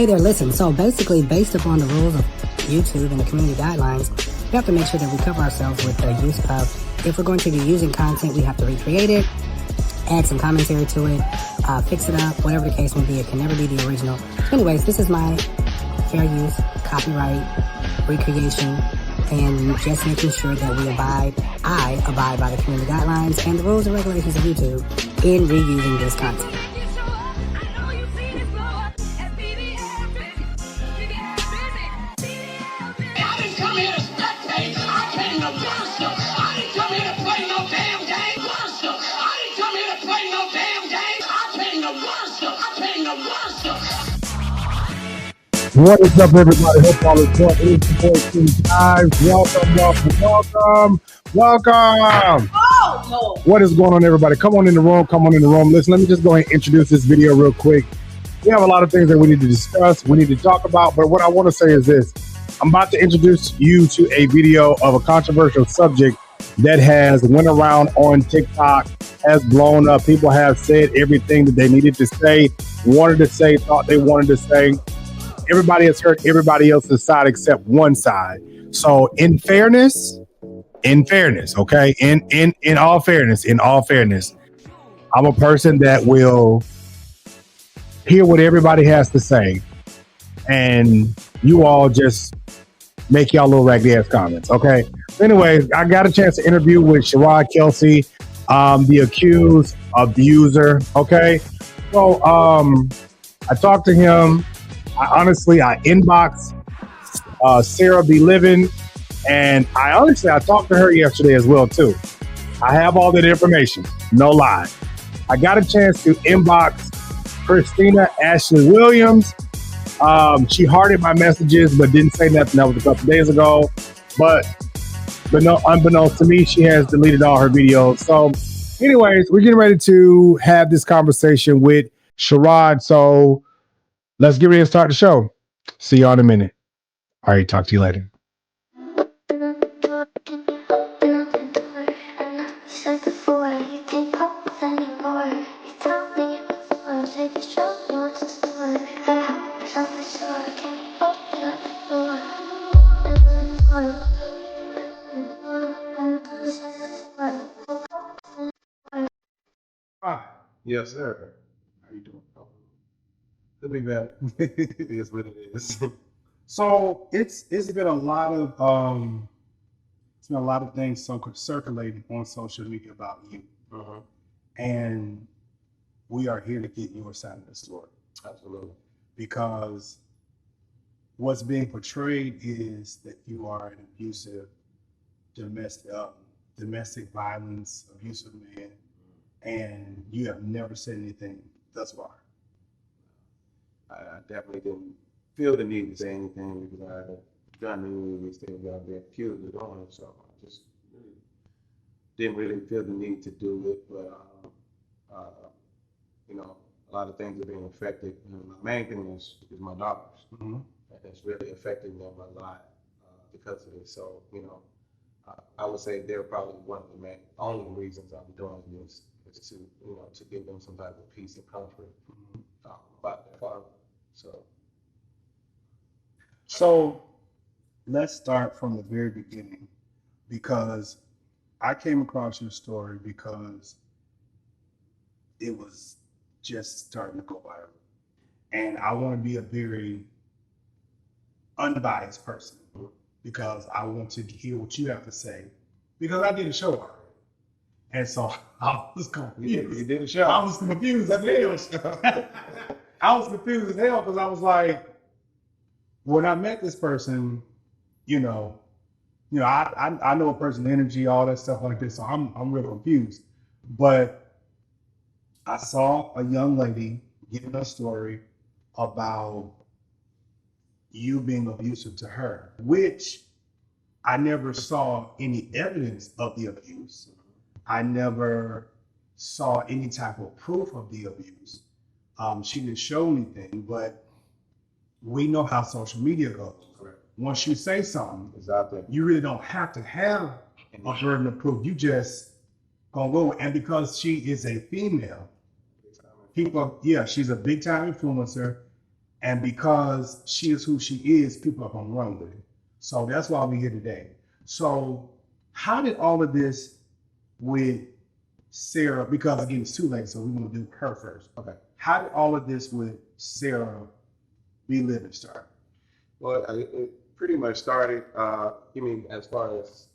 Hey there, listen. So basically, based upon the rules of YouTube and the community guidelines, we have to make sure that we cover ourselves with the use of, if we're going to be using content, we have to recreate it, add some commentary to it, fix it up, whatever the case may be. It can never be the original. So anyways, this is my fair use, copyright, recreation, and just making sure that I abide by the community guidelines and the rules and regulations of YouTube in reusing this content. What is up, everybody? Hope all is well. It is your boy, Jives. Welcome. Oh, no. What is going on, everybody? Come on in the room. Listen, let me just go ahead and introduce this video real quick. We have a lot of things that we need to discuss, we need to talk about, but what I want to say is this. I'm about to introduce you to a video of a controversial subject that has went around on TikTok, has blown up. People have said everything that they needed to say, wanted to say, thought they wanted to say. Everybody has heard everybody else's side except one side. So in fairness, okay? In all fairness, I'm a person that will hear what everybody has to say, and you all just make y'all little raggedy ass comments, okay? Anyways, I got a chance to interview with Shirrod Kelsey, the accused abuser, okay? So I talked to him. I inboxed Sarah Be Living, and I talked to her yesterday as well too. I have all that information, no lie. I got a chance to inbox Christina Ashley Williams. She hearted my messages but didn't say nothing. That was a couple days ago, but no, unbeknownst to me, she has deleted all her videos. So anyways, we're getting ready to have this conversation with Shirrod. So let's get ready to start the show. See y'all in a minute. All right, talk to you later. Yes, sir. How you doing? Could be better. It is what it is. So it's been a lot of things circulating on social media about you, and we are here to get your side of the story. Absolutely. Because what's being portrayed is that you are an abusive, domestic violence, abusive man, and you have never said anything thus far. I definitely didn't feel the need to say anything because I had done these things I've been accused of doing, so I just didn't really feel the need to do it. But a lot of things are being affected. And the main thing is my daughters. That's really affecting them a lot because of this. So I would say they're probably one of the only reasons I'm doing this is to give them some type of peace and comfort about their father. So let's start from the very beginning, because I came across your story because it was just starting to go viral. And I want to be a very unbiased person because I want to hear what you have to say, because I did a show already. And so I was confused. You did a show. I was confused as hell. I was confused as hell because I was like, when I met this person, I know a person's energy, all that stuff like this. So I'm real confused. But I saw a young lady giving a story about you being abusive to her, which I never saw any evidence of the abuse. I never saw any type of proof of the abuse. She didn't show anything, but we know how social media goes. Correct. Once you say something, Exactly. you really don't have to have a burden of proof. You just gonna go. And because she is a female, she's a big time influencer. And because she is who she is, people are going to run with it. So that's why we're here today. So how did all of this with Sarah, because again, it's too late, so we're going to do her first. Okay. How did all of this with Sarah Be Living start? Well, it pretty much started, you mean as far as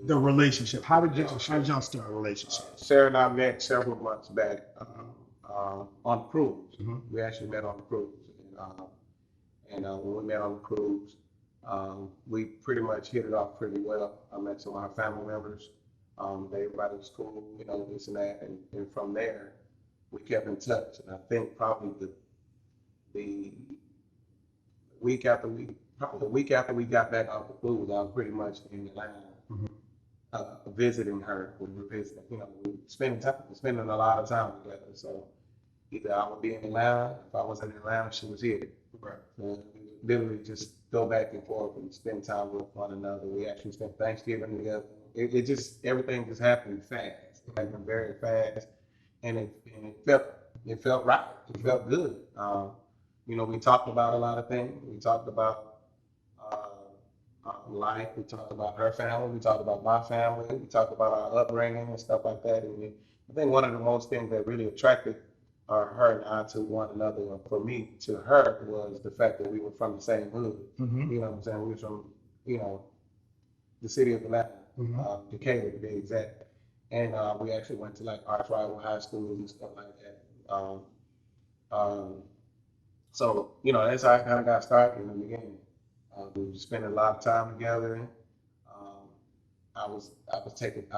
The relationship. How did y'all start a relationship? Sarah and I met several months back on the cruise. Mhm. We actually met on the cruise. And when we met on the cruise, we pretty much hit it off pretty well. I met some of our family members. Everybody was cool, you know, this and that. And from there, we kept in touch. And I think probably the week after we got back off the cruise, I was pretty much in Atlanta. Visiting her. We were visiting, you know, we were spending a lot of time together. So either I would be in Atlanta, if I wasn't in Atlanta, she was here. Right. And we would literally just go back and forth and spend time with one another. We actually spent Thanksgiving together. It just, everything just happened fast. It happened very fast, and it felt right. It felt good. You know, we talked about a lot of things. We talked about life. We talked about her family. We talked about my family. We talked about our upbringing and stuff like that. And I think one of the most things that really attracted her and I to one another, or for me to her, was the fact that we were from the same hood. Mm-hmm. You know what I'm saying? We were from, you know, the city of Atlanta, Decatur to be exact. And we actually went to like arch rival high schools and stuff like that. So, you know, that's how I kind of got started in the beginning. We were spending a lot of time together. I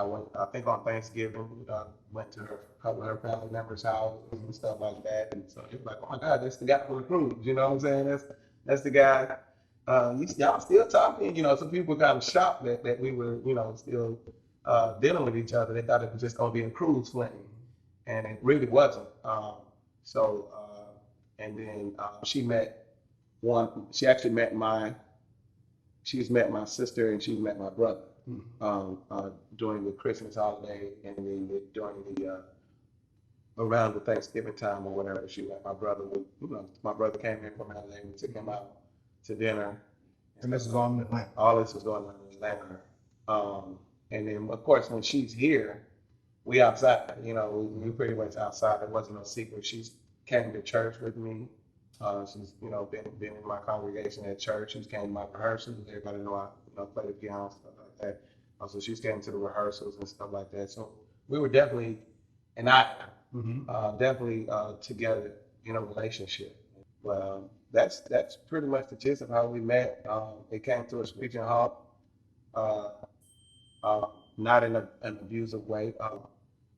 went, I think on Thanksgiving, went to a couple of her family members' houses and stuff like that. And so it was like, oh my God, that's the guy from the cruise. You know what I'm saying? That's the guy. Y'all still talking? You know, some people kind of shocked that we were, you know, still dealing with each other. They thought it was just going to be a cruise fling, and it really wasn't. And then she's met my sister and she's met my brother during the Christmas holiday, and then during the around the Thanksgiving time or whatever. She met my brother. My brother came in from LA. We took him out to dinner. And this is all in Atlanta. All this was going on in Atlanta. And then of course when she's here, we outside. You know, we pretty much outside. It wasn't no secret. She's came to church with me. She's, you know, been in my congregation at church. She's came to my rehearsals. Everybody know I play the piano and stuff like that. So she's came to the rehearsals and stuff like that. So we were definitely, and I definitely together in a relationship. Well, that's pretty much the gist of how we met. It came to a screeching halt, not in an abusive way.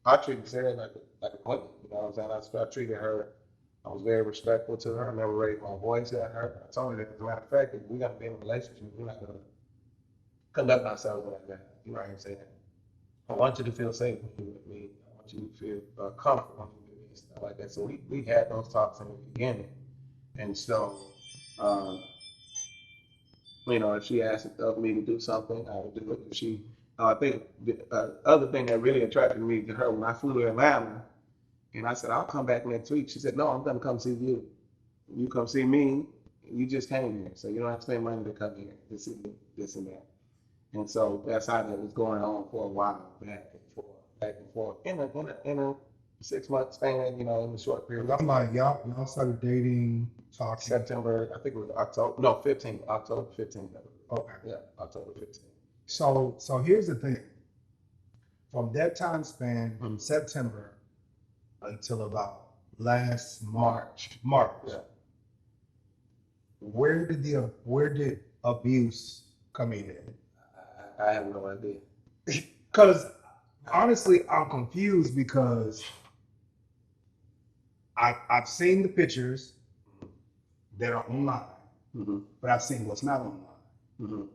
I treated Sarah like a queen. You know what I'm saying? I treated her. I was very respectful to her. I never raised my voice at her. I told her that, as a matter of fact, if we're going to be in a relationship, we're not going to conduct ourselves like that. You know what I'm saying? I want you to feel safe when you're with me. I want you to feel comfortable when you're with me and stuff like that. So we had those talks in the beginning. And so, you know, if she asked of me to do something, I would do it. If she, I think the other thing that really attracted me to her, when I flew to Atlanta, and I said, I'll come back next week. She said, no, I'm going to come see you. You come see me. You just came here. So you don't have to spend money to come here to see this and that. And so that's how that was going on for a while, back and forth. In a 6 month span, you know, in a short period. I'm like, y'all started dating, talking. September, I think it was October 15th. Okay. Yeah, October 15th. So here's the thing. From that time span, from September until about last March. Yeah. Where did abuse come in? I have no idea. Because honestly, I'm confused because I've seen the pictures that are online, but I've seen what's not online.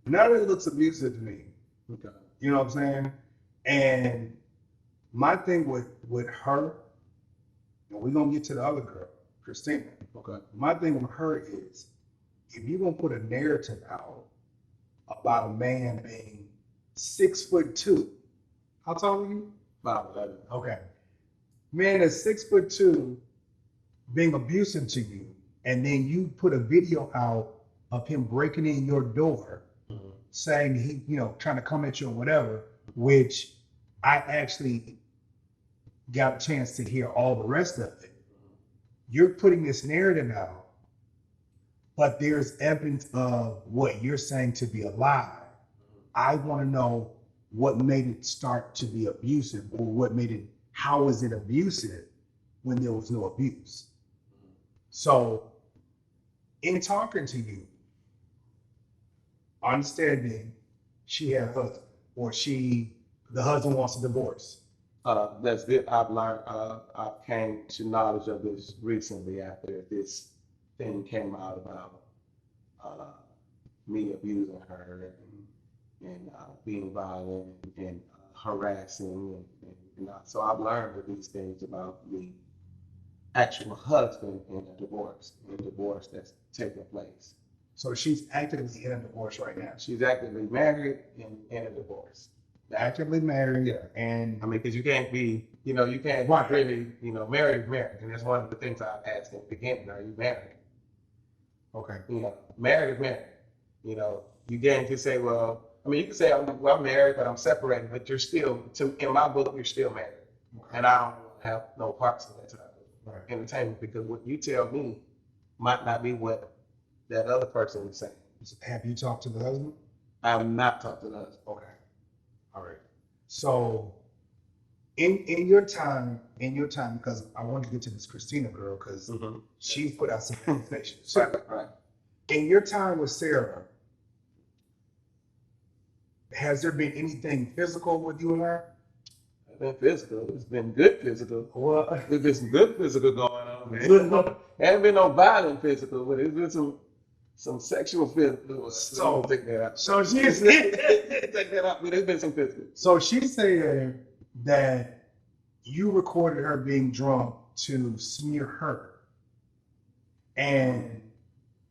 None of it looks abusive to me. Okay. You know what I'm saying? And my thing with her, and we're gonna get to the other girl, Christina. Okay. My thing with her is, if you're gonna put a narrative out about a man being 6'2", how tall are you? 5'11". Okay. Man is 6'2", being abusive to you. and then you put a video out of him breaking in your door, saying he, trying to come at you or whatever, which I actually got a chance to hear all the rest of it. You're putting this narrative out, but there's evidence of what you're saying to be a lie. I want to know what made it start to be abusive, or what made it, how is it abusive when there was no abuse? So in talking to you, understanding she had a husband, or the husband wants a divorce. That's good. I've learned, I came to knowledge of this recently after this thing came out about me abusing her and being violent and harassing. So I've learned of these things about the actual husband in a divorce that's taking place. So she's actively in a divorce right now. She's actively married and in a divorce. Actively married, Yeah. and I mean, because you can't be, you can't Right. really, married, and that's one of the things I asked in the beginning. Are you married? okay. Married is married. You can't say, well, I mean, you can say I'm married, but I'm separated, but you're still, in my book, you're still married, and I don't have no parts of that type of entertainment, because what you tell me might not be what that other person is saying. Have you talked to the husband? I have not talked to the husband. Okay. All right. So in your time, because I want to get to this Christina girl, because she's put out some information. So Right. in your time with Sarah, has there been anything physical with you and her? It's been physical. It's been good physical. Well, There's been some good physical going on. Man. Hasn't been no violent physical, but it's been some sexual physical. So take that out. So she's Take that out. But there's been some physical. So she said that you recorded her being drunk to smear her. And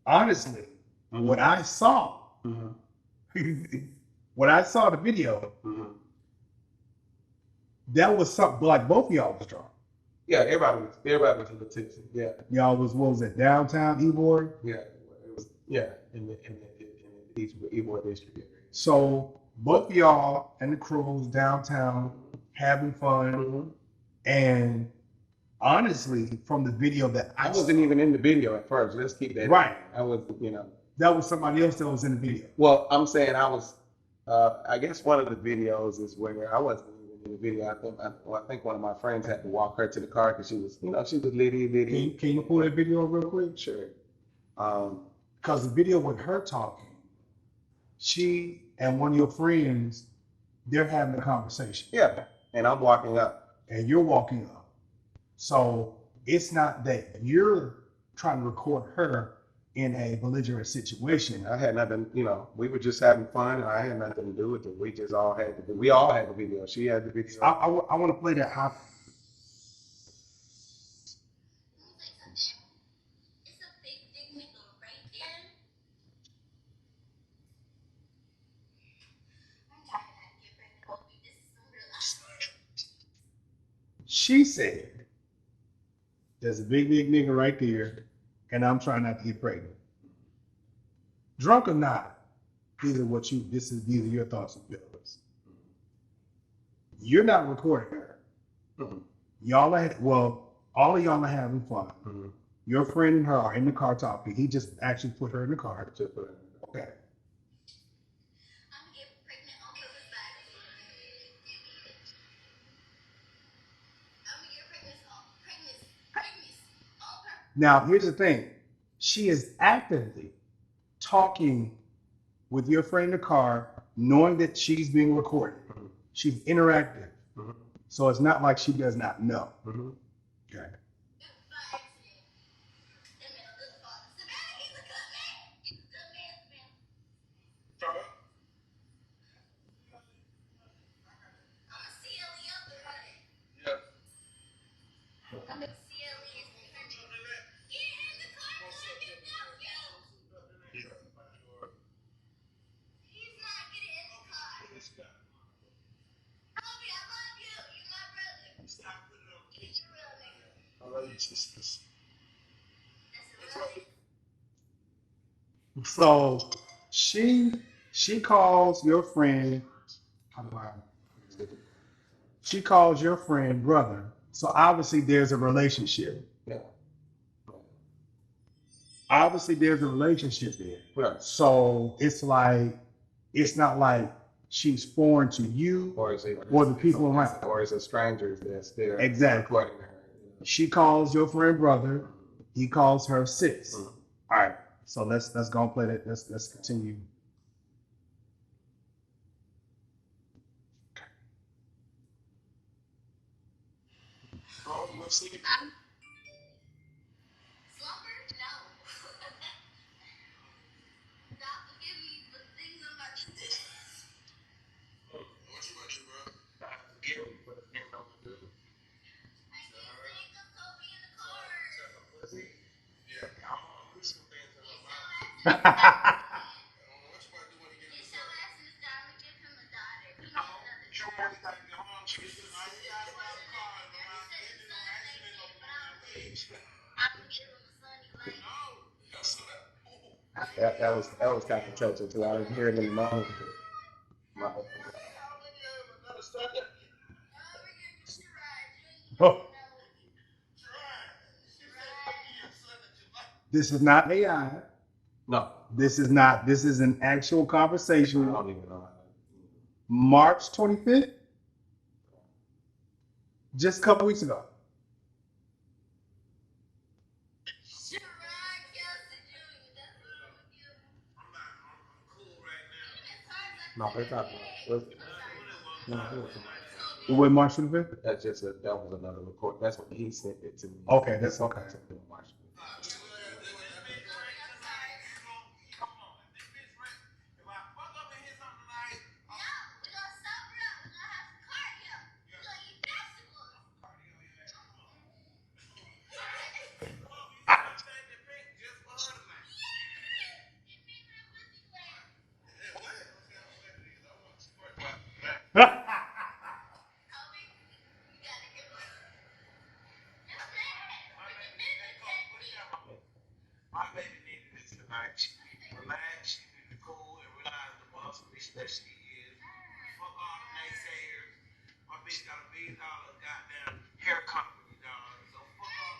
honestly, what I saw, when I saw the video, that was something like both of y'all was drunk. Yeah, everybody was a little tipsy. Yeah. Y'all was, what was it, downtown Ybor? Yeah, it was. Yeah, in the Ybor district area. So both of y'all and the crew was downtown having fun, and honestly, from the video that I wasn't even in the video at first. Let's keep that right. I was, that was somebody else that was in the video. Well, I'm saying I was. I guess one of the videos is where I wasn't even in the video. I think one of my friends had to walk her to the car because she was, she was litty. Can you pull that video up real quick? Sure. Because the video with her talking, she and one of your friends, they're having a conversation. Yeah, and I'm walking up. And you're walking up. So it's not that you're trying to record her in a belligerent situation. I had nothing, we were just having fun. I had nothing to do with it. We all had the video. She had the video. I want to play that hot. She said, there's a big nigga right there, and I'm trying not to get pregnant. Drunk or not, these are your thoughts and feelings. You're not recording her. All of y'all are having fun. Your friend and her are in the car talking. He just actually put her in the car. Okay. Now, here's the thing. She is actively talking with your friend in the car, knowing that she's being recorded. She's interactive. So it's not like she does not know. Okay. So she calls your friend. How do I? She calls your friend brother. So obviously there's a relationship. Yeah. Obviously there's a relationship there. Right. So it's like it's not like she's foreign to you Or is it or the people around. or is it strangers that's there Exactly. supporting her? She calls your friend brother. He calls her sis. Mhm. All right. So let's go and play that. Let's continue. Oh, you want to sleep? Slumber? No. God forgive me for the things I'm about to do. What you about to do, bro? God forgive me for the things I'm about to do. I can't think of Kobe in the car. Yeah, I'm listening to things in my mouth. I don't know what you about to do when you get in the car. Get your ass in the shower, give him a daughter. He needs another You already got to go home. You just I got to car around. I can give him a son he likes. No, that's not. That was kind of touching too. I didn't hear it in the moment. Oh, this is not AI. No, This is not. This is an actual I conversation. don't even know. March 25th, just a couple weeks ago. Shirrod Kelsey Jr. That's what I'm gonna give him. I'm cool right No, they're talking. No, With March 25th. that's just that was another report. That's what he sent it to me. Okay, that's okay. March. My baby needed this tonight. She needed to relax, she needed to cool and realize the boss bitch that she is. Fuck all the naysayers. My bitch got $1 billion goddamn hair company, dog. So fuck all.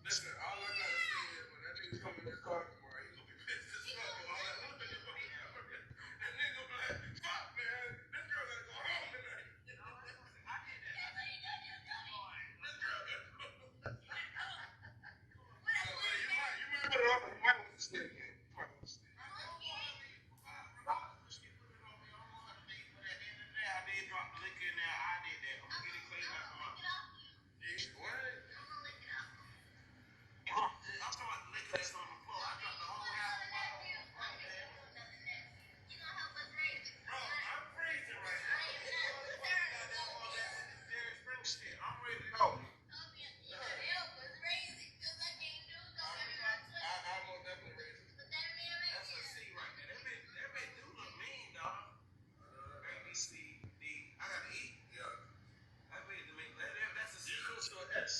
Listen, all I gotta say is when that nigga come in this car tomorrow, he gonna be pissed as fuck. All that look at the fucking camera. That nigga gonna be like, fuck man, this girl gotta go home tonight. I did that. This girl gotta go home. You might put it on, you might want to stay again. I'm ready to go. I'm gonna definitely raise it. That's a C right there. That bitch do look mean, dog. A, B, C, D. I got an E. Yeah. That bitch to me. That's a C. You close to an S.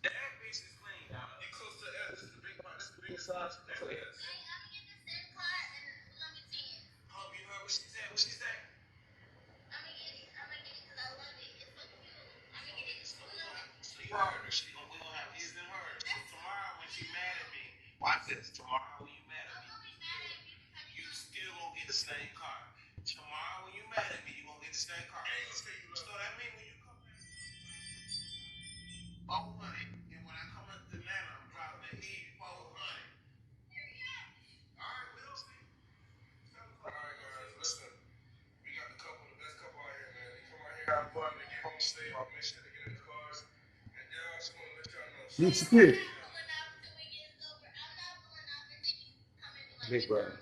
That bitch is clean, dog. You close to an S. This is the big part. This is the biggest size. That's an S. Oh, you heard what she said? What she said? So you heard her. We gonna have his and hers. So tomorrow when she mad at me, watch this. Tomorrow when you mad at me, you still gonna get the same car. Tomorrow when you mad at me, you gonna get the same car. So that means when you come back, 400, and when I come up to Atlanta, I'm dropping the E 400. All right, we'll see. All right, guys, listen. We got the best couple out here, man. They come out here, have fun, they get home safe, make sure they get in the cars. And then I just want to let y'all know. You should. Big brother.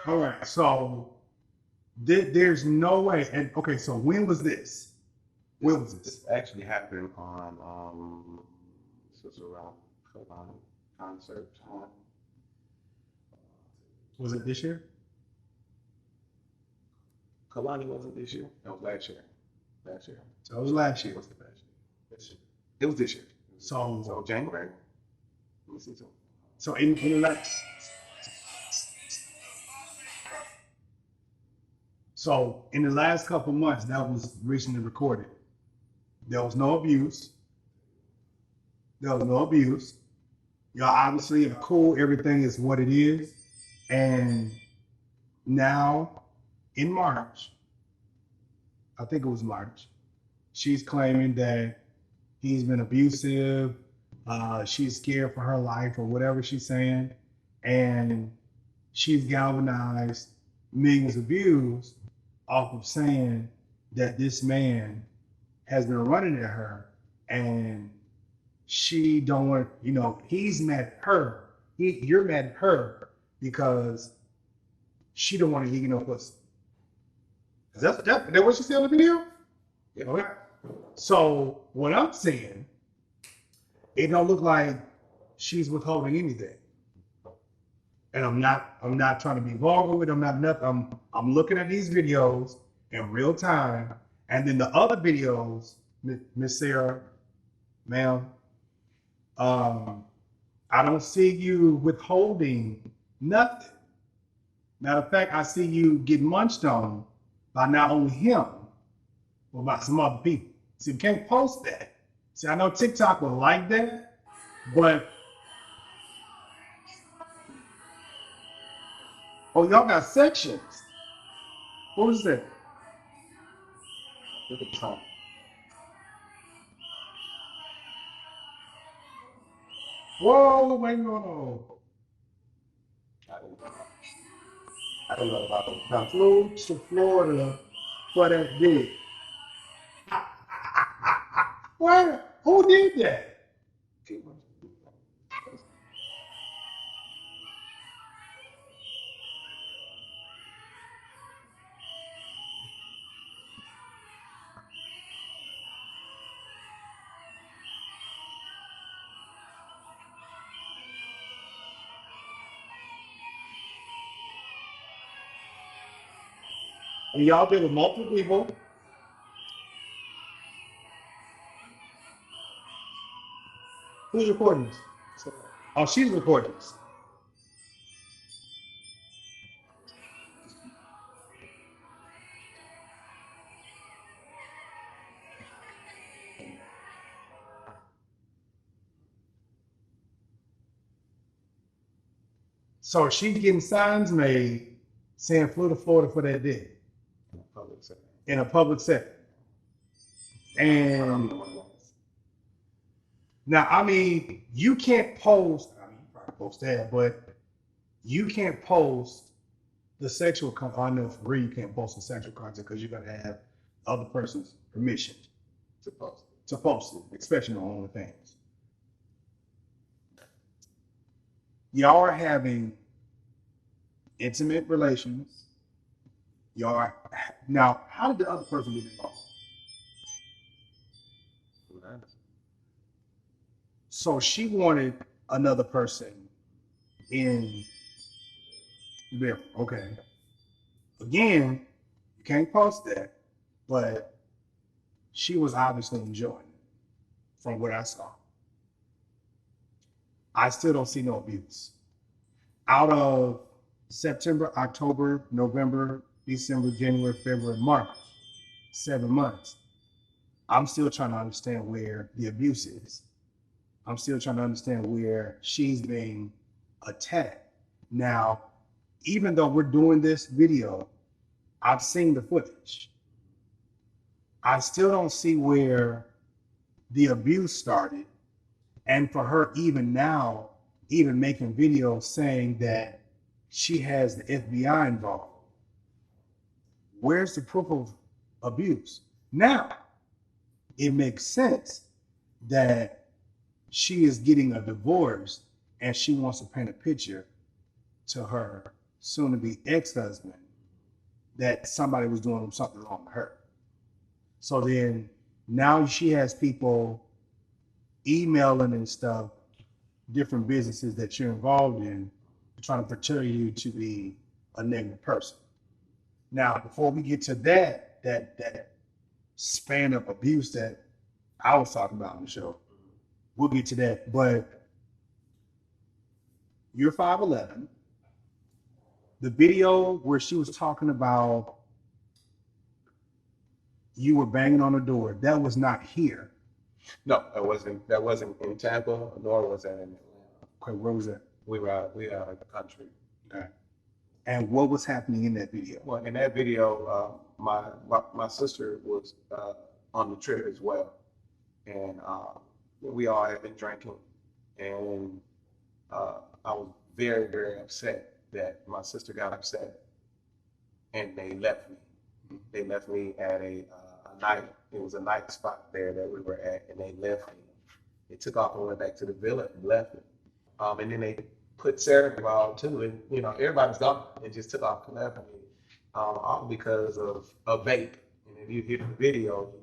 All right. So there's no way. And okay. So when was this? When was this? This actually happened on this was around Kalani concert time. Was it this year? Kalani wasn't this year. That was last year. Last year. So it was last year. What's the last year? This year. It was this year. So So January. Let me see something. so in the last so in the last couple months, that was recently recorded. There was no abuse. There was no abuse. Y'all obviously are cool. Everything is what it is. And now in March, I think it was March, she's claiming that he's been abusive. She's scared for her life or whatever she's saying. And she's galvanized millions of views off of saying that this man has been running at her and she don't want, he's mad at her. You're mad at her because she don't want to give you no pussy. Is that what she said in the video? Yeah. Okay. So what I'm saying, it don't look like she's withholding anything. And I'm not trying to be vulgar with it. I'm not nothing. I'm looking at these videos in real time. And then the other videos, Miss Sarah, ma'am, I don't see you withholding nothing. Matter of fact, I see you get munched on by not only him, but by some other people. See, you can't post that. See, I know TikTok will like that, but oh, y'all got sections. What was that? Look at the time. Whoa, wait, no. I don't know about I flew to Florida for that dick. What? Who did that? And y'all did with multiple people. Who's recording this? Oh, she's recording this. So she's getting signs made saying flew to Florida for that dick public setting. in a public setting. And now, I mean, you can't post, I mean, you probably post that, but you can't post the sexual content. I know for real you can't post the sexual content because you got to have other person's permission To post. to post it, especially on OnlyFans. Y'all are having intimate relations. Y'all are, now, how did the other person get involved? So she wanted another person in there. Okay. Again, you can't post that, but she was obviously enjoying it from what I saw. I still don't see no abuse. Out of September, October, November, December, January, February, March, 7 months, I'm still trying to understand where the abuse is. I'm still trying to understand where she's being attacked. Now, even though we're doing this video, I've seen the footage. I still don't see where the abuse started. And for her, even now, even making videos saying that she has the FBI involved. Where's the proof of abuse? Now, it makes sense that she is getting a divorce and she wants to paint a picture to her soon-to-be ex-husband that somebody was doing something wrong to her. So then now she has people emailing and stuff, different businesses that you're involved in, trying to portray you to be a negative person. Now, before we get to that span of abuse that I was talking about on the show. We'll get to that. But you're 5'11". The video where she was talking about you were banging on the door, that was not here. No, that wasn't in Tampa, nor was that in Atlanta. Okay, where was that? We were out of the country. Okay. And what was happening in that video? Well, in that video, my sister was on the trip as well, and we all had been drinking, and I was very, very upset that my sister got upset, and they left me. They left me at a night. It was a night spot there that we were at, and they left me. They took off and went back to the villa and left me. And then they put Sarah involved too, and everybody's gone. They just took off and left me, all because of a vape. And if you hear the video,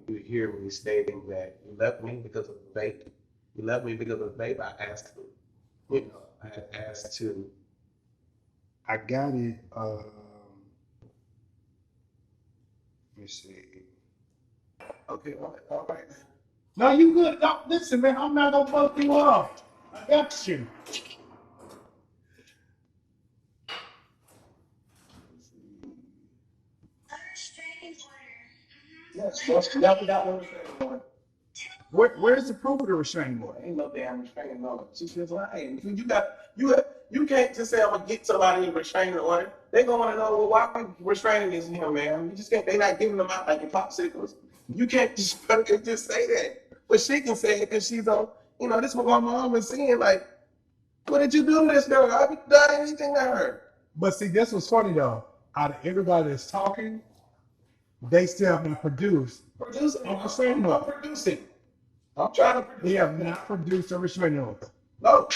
you hear me stating that you left me because of the vape. You left me because of the vape. I asked to. I got it. Let me see. Okay, all right. No, you good. No, listen, man, I'm not gonna fuck you up. I got you. Yes, that got one restraining order. Where's the proof of the restraining order? Ain't no damn restraining order. She says, well, hey, you can't just say I'm gonna get somebody in restraining order. They gonna want to know, well, why are we restraining this him, man? You just can't. They not giving them out like your popsicles. You can't just say that. But she can say it because she's on. This is what my mom was saying. Like, what did you do to this girl? I haven't done anything to her. But see, that's what's funny though. Out of everybody that's talking, they still haven't produced. Producing. I'm saying no. I'm producing. I'm trying to produce. They have not produced a restraining order. No.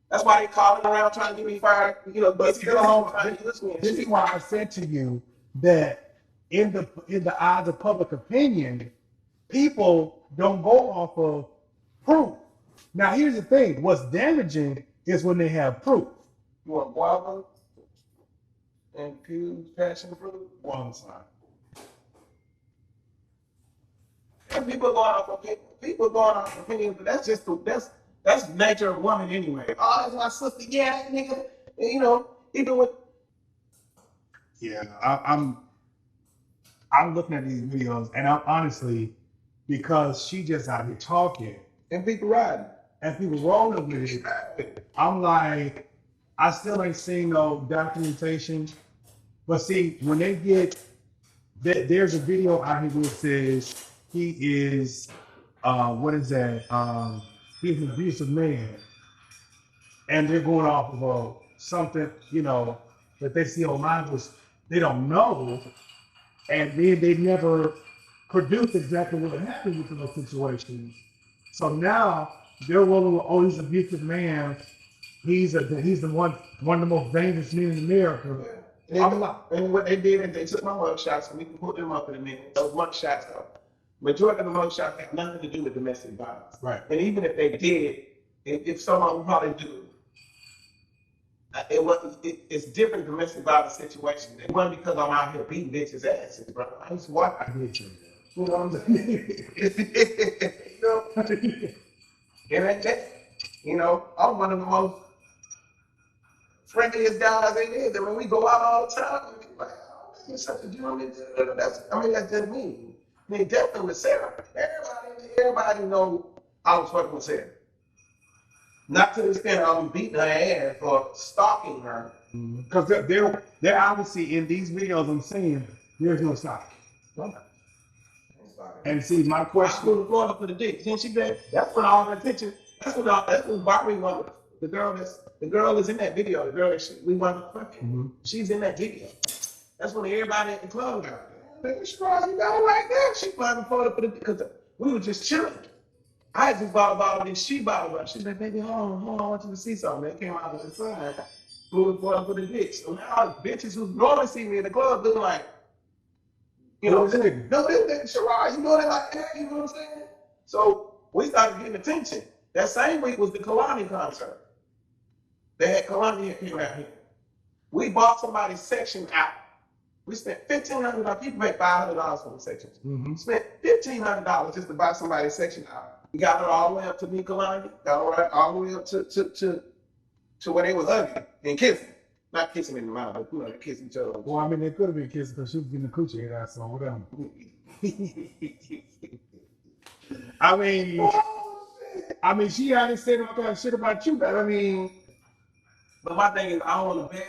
That's why they calling around trying to get me fired. But This is why I said to you that in the eyes of public opinion, people don't go off of proof. Now, here's the thing: what's damaging is when they have proof. You want guava and infused passion fruit? One side. And people going off opinion, but that's just that's the nature of woman anyway. Oh, that's my sister. Yeah, that nigga. Even with. Yeah, I'm looking at these videos, and I'm honestly, because she just out here talking And people riding. and people rolling with it, I'm like, I still ain't seen no documentation. But see, when they get that, there's a video out here that says he is, what is that? He's an abusive man, and they're going off of something, that they see online, which they don't know, and then they never produced exactly what happened with those situations. So now they're rolling with, oh, he's an abusive man. He's the one of the most dangerous men in America. And what they did is they took my mug shots, and we can put them up in a minute. Those mug shots, though, majority of the mug shots have nothing to do with domestic violence. Right. And even if they did, if someone would probably do it, it's different domestic violence situations. It wasn't because I'm out here beating bitches' asses, bro. I used to watch. I get you. You know what I'm saying? And I'm one of the most friendliest guys they did. When we go out all the time, and like, oh, you're such a gentleman. That's just me. I mean, definitely with Sarah. Everybody know I was fucking with Sarah. Not to the extent I was beating her ass or stalking her. Because they're obviously in these videos I'm seeing, there's no stalking. And see, my I question, was going up for the dick. Then she did. That's when all the attention. That's what Barbie wanted. The girl is in that video. The girl that we wanted to fucking. She's in that video. That's when everybody at the club got there. Shirrod, you got it like that. She wanted to photo for the dick because we were just chilling. I just bought a bottle and she bought a bottle. She's like, baby, hold on, I want you to see something. They came out of the side, moving forward for the dick. So now bitches who normally see me in the club looking like, no, this Shirrod, you know that like that, you know what I'm saying? So we started getting attention. That same week was the Kalani concert. They had Kalani came out here. We bought somebody's section out We spent $1,500. People pay $500 for the sections. Mm-hmm. Spent $1,500 just to buy somebody's section out. We got her all the way up to Nikolani, got her right all the way up to where they was hugging and kissing. Not kissing in the mouth, but they kiss each other. Well, I mean, they could have been kissing because she was getting the coochie hit out, so whatever. I mean, she hadn't said all kind of shit about you, but I mean, but my thing is, I don't want to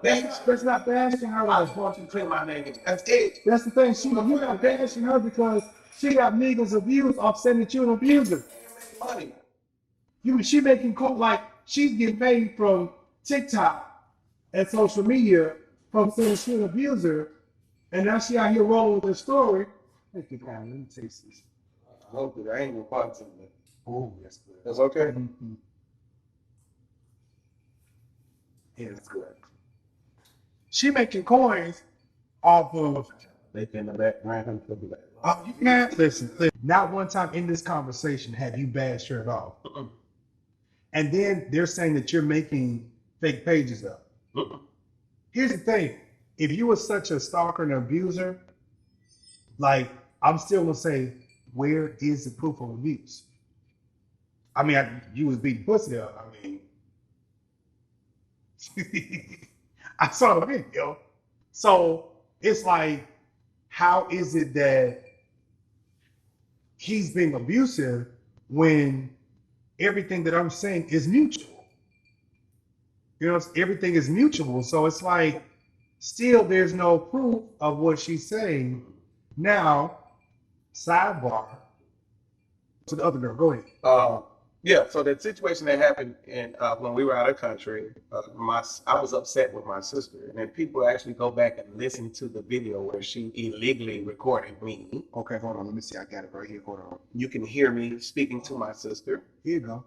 that's not bashing her. I just want you to clear my name. That's it. That's the thing. You're not bashing her because she got millions of views off saying that you're an abuser. Money. She making like she's getting paid from TikTok and social media from saying she's an abuser, and now she out here rolling with her story. Let me taste this. I hope that I ain't gonna part something. Oh, that's good. That's okay. Mm-hmm. Yeah, that's good. She making coins off of. They in the background. You can't listen. Not one time in this conversation have you bashed her at all. And then they're saying that you're making fake pages up. Here's the thing: if you were such a stalker and abuser, like I'm still gonna say, where is the proof of abuse? I mean, you was beating pussy up. I mean, I saw the video. So it's like, how is it that he's being abusive when everything that I'm saying is mutual? You know, everything is mutual. So it's like, still there's no proof of what she's saying. Now, sidebar to the other girl. Go ahead. Yeah, so that situation that happened when we were out of country, I was upset with my sister. And then people actually go back and listen to the video where she illegally recorded me. Okay, hold on. Let me see. I got it right here. Hold on. You can hear me speaking to my sister. Here you go.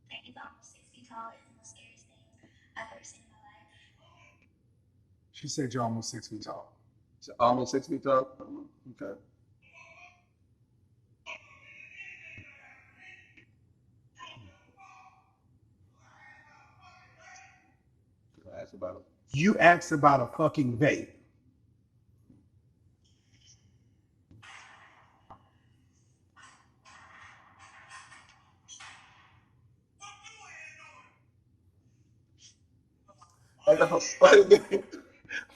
He's almost 6 feet tall. It's the scariest thing I've ever seen in my life. She said you're almost 6 feet tall. Almost 6 feet tall? Okay. You asked about a fucking vape.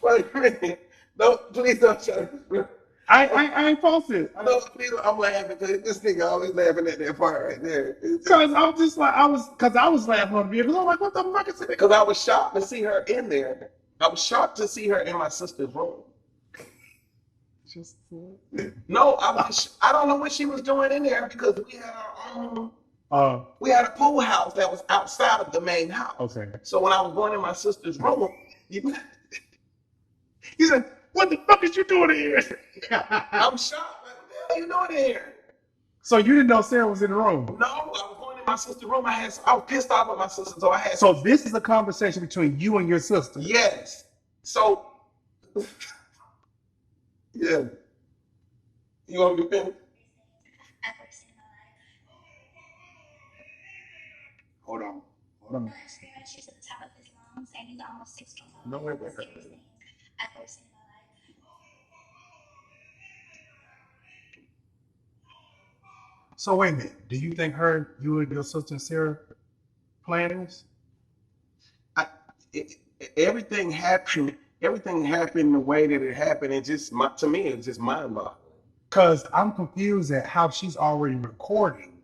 Wait a minute. No, please don't shut it. I ain't posted. No, please, I'm laughing because this nigga always laughing at that part right there. Because I'm just like, I was laughing on the video. Because I'm like, what the fuck is it? Because I was shocked to see her in there. I was shocked to see her in my sister's room. No, I don't know what she was doing in there because we had our own. We had a pool house that was outside of the main house. Okay. So when I was going in my sister's room, you said, what the fuck is you doing in here? I'm shocked. Like, what the hell are you doing in here? So you didn't know Sarah was in the room? No, I was going in my sister's room. I was pissed off at my sister, so I had. So this is a conversation between you and your sister? Yes. So, yeah. You want me to finish? Hold on. To the top of his lungs, and he's almost 6 feet tall. No, wait. I've ever seen in my life. So wait a minute. Do you think you and your sister Sarah planned this? Everything happened the way that it happened. It just, to me, it's just mind-boggling. Because I'm confused at how she's already recording,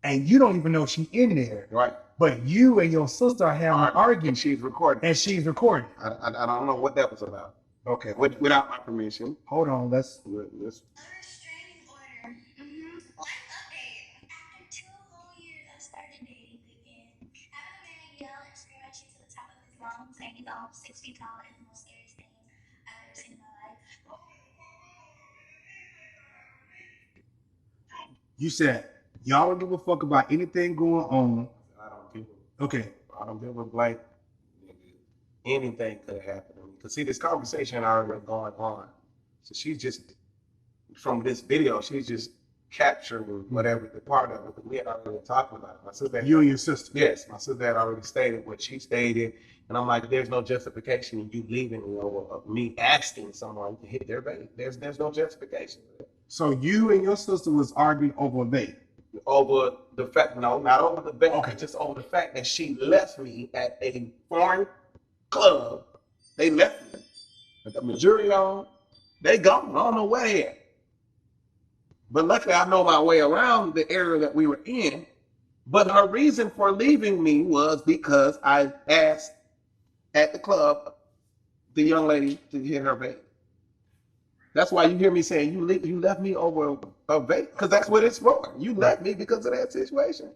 and you don't even know she's in there. Right. But you and your sister are having an argument. And she's recording. And she's recording. I don't know what that was about. Okay. Without my permission. Hold on. Let's. Restraining order. Life update. After 2 whole years, I started dating again. Having a man yell and scream at you to the top of his lungs, and he's almost 6 feet tall is the most scariest thing I've ever seen in my life. You said y'all don't give a fuck about anything going on. I don't give Okay. I don't give a blank. Anything could have happened to me. Because see, this conversation already going on. So she's just, from this video, she's just capturing whatever the part of it. We had already talked about it. My sister. You and your sister. Yes, my sister had already stated what she stated, And I'm like, there's no justification in you leaving me over me asking someone to hit their vape. There's no justification. So you and your sister was arguing over a vape. Over the fact, no, not over the vape, Okay. just over the fact that she left me at a foreign club. They left me. The majority of them, they gone. I don't know where they at. But luckily, I know my way around the area that we were in. But her reason for leaving me was because I asked at the club the young lady to hit her vape. That's why you hear me saying you left me over a vape, because that's what it's for. You left me because of that situation.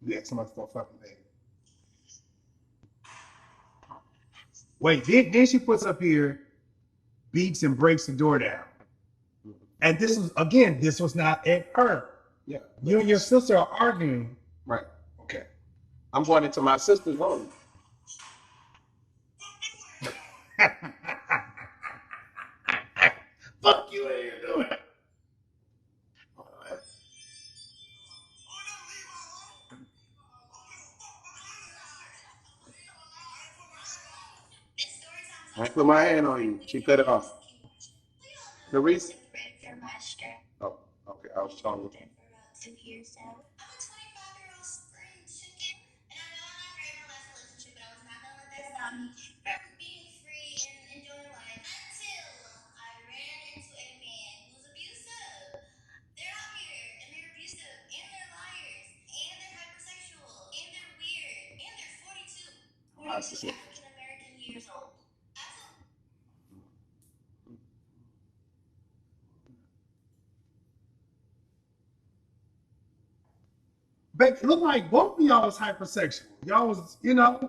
Yeah, somebody start fucking vape. Wait, then she puts up here, beats and breaks the door down. And this was not at her. Yeah. You and your sister are arguing. Right. Okay. I'm going into my sister's room. Fuck you, what are you doing? I put my hand on you. She cut it off. The reason? Oh, okay. I was telling you. I'm a 25-year-old spring chicken, and I know I'm not great in my last relationship, but I was not gonna let that stop me from being free and enjoying life until I ran into a man who was abusive. They're out here, and they're abusive, and they're liars, and they're hypersexual, and they're weird, and they're 42 African American years old. But it looked like both of y'all was hypersexual. Y'all was,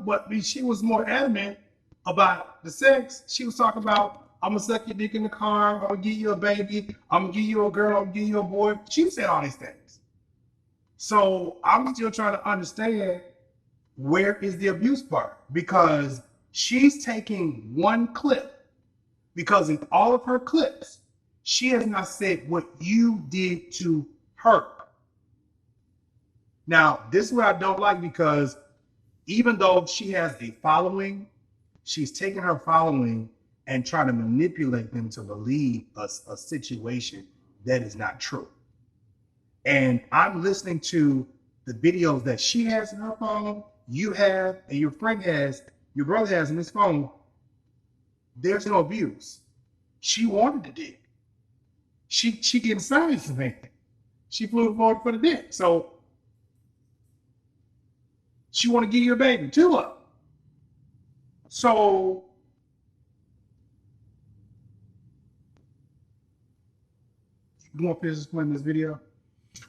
but she was more adamant about the sex. She was talking about, I'm gonna suck your dick in the car, I'm gonna give you a baby, I'm gonna give you a girl, I'm gonna give you a boy. She said all these things. So I'm still trying to understand, where is the abuse part? Because she's taking one clip, because in all of her clips, she has not said what you did to her. Now, this is what I don't like, because even though she has a following, she's taking her following and trying to manipulate them to believe a situation that is not true. And I'm listening to the videos that she has in her phone, you have, and your friend has, your brother has in his phone. There's no abuse. She wanted the dick. She getting science of it. She flew forward for the dick. So she want to give you a baby, two of them. So you want to finish playing this video?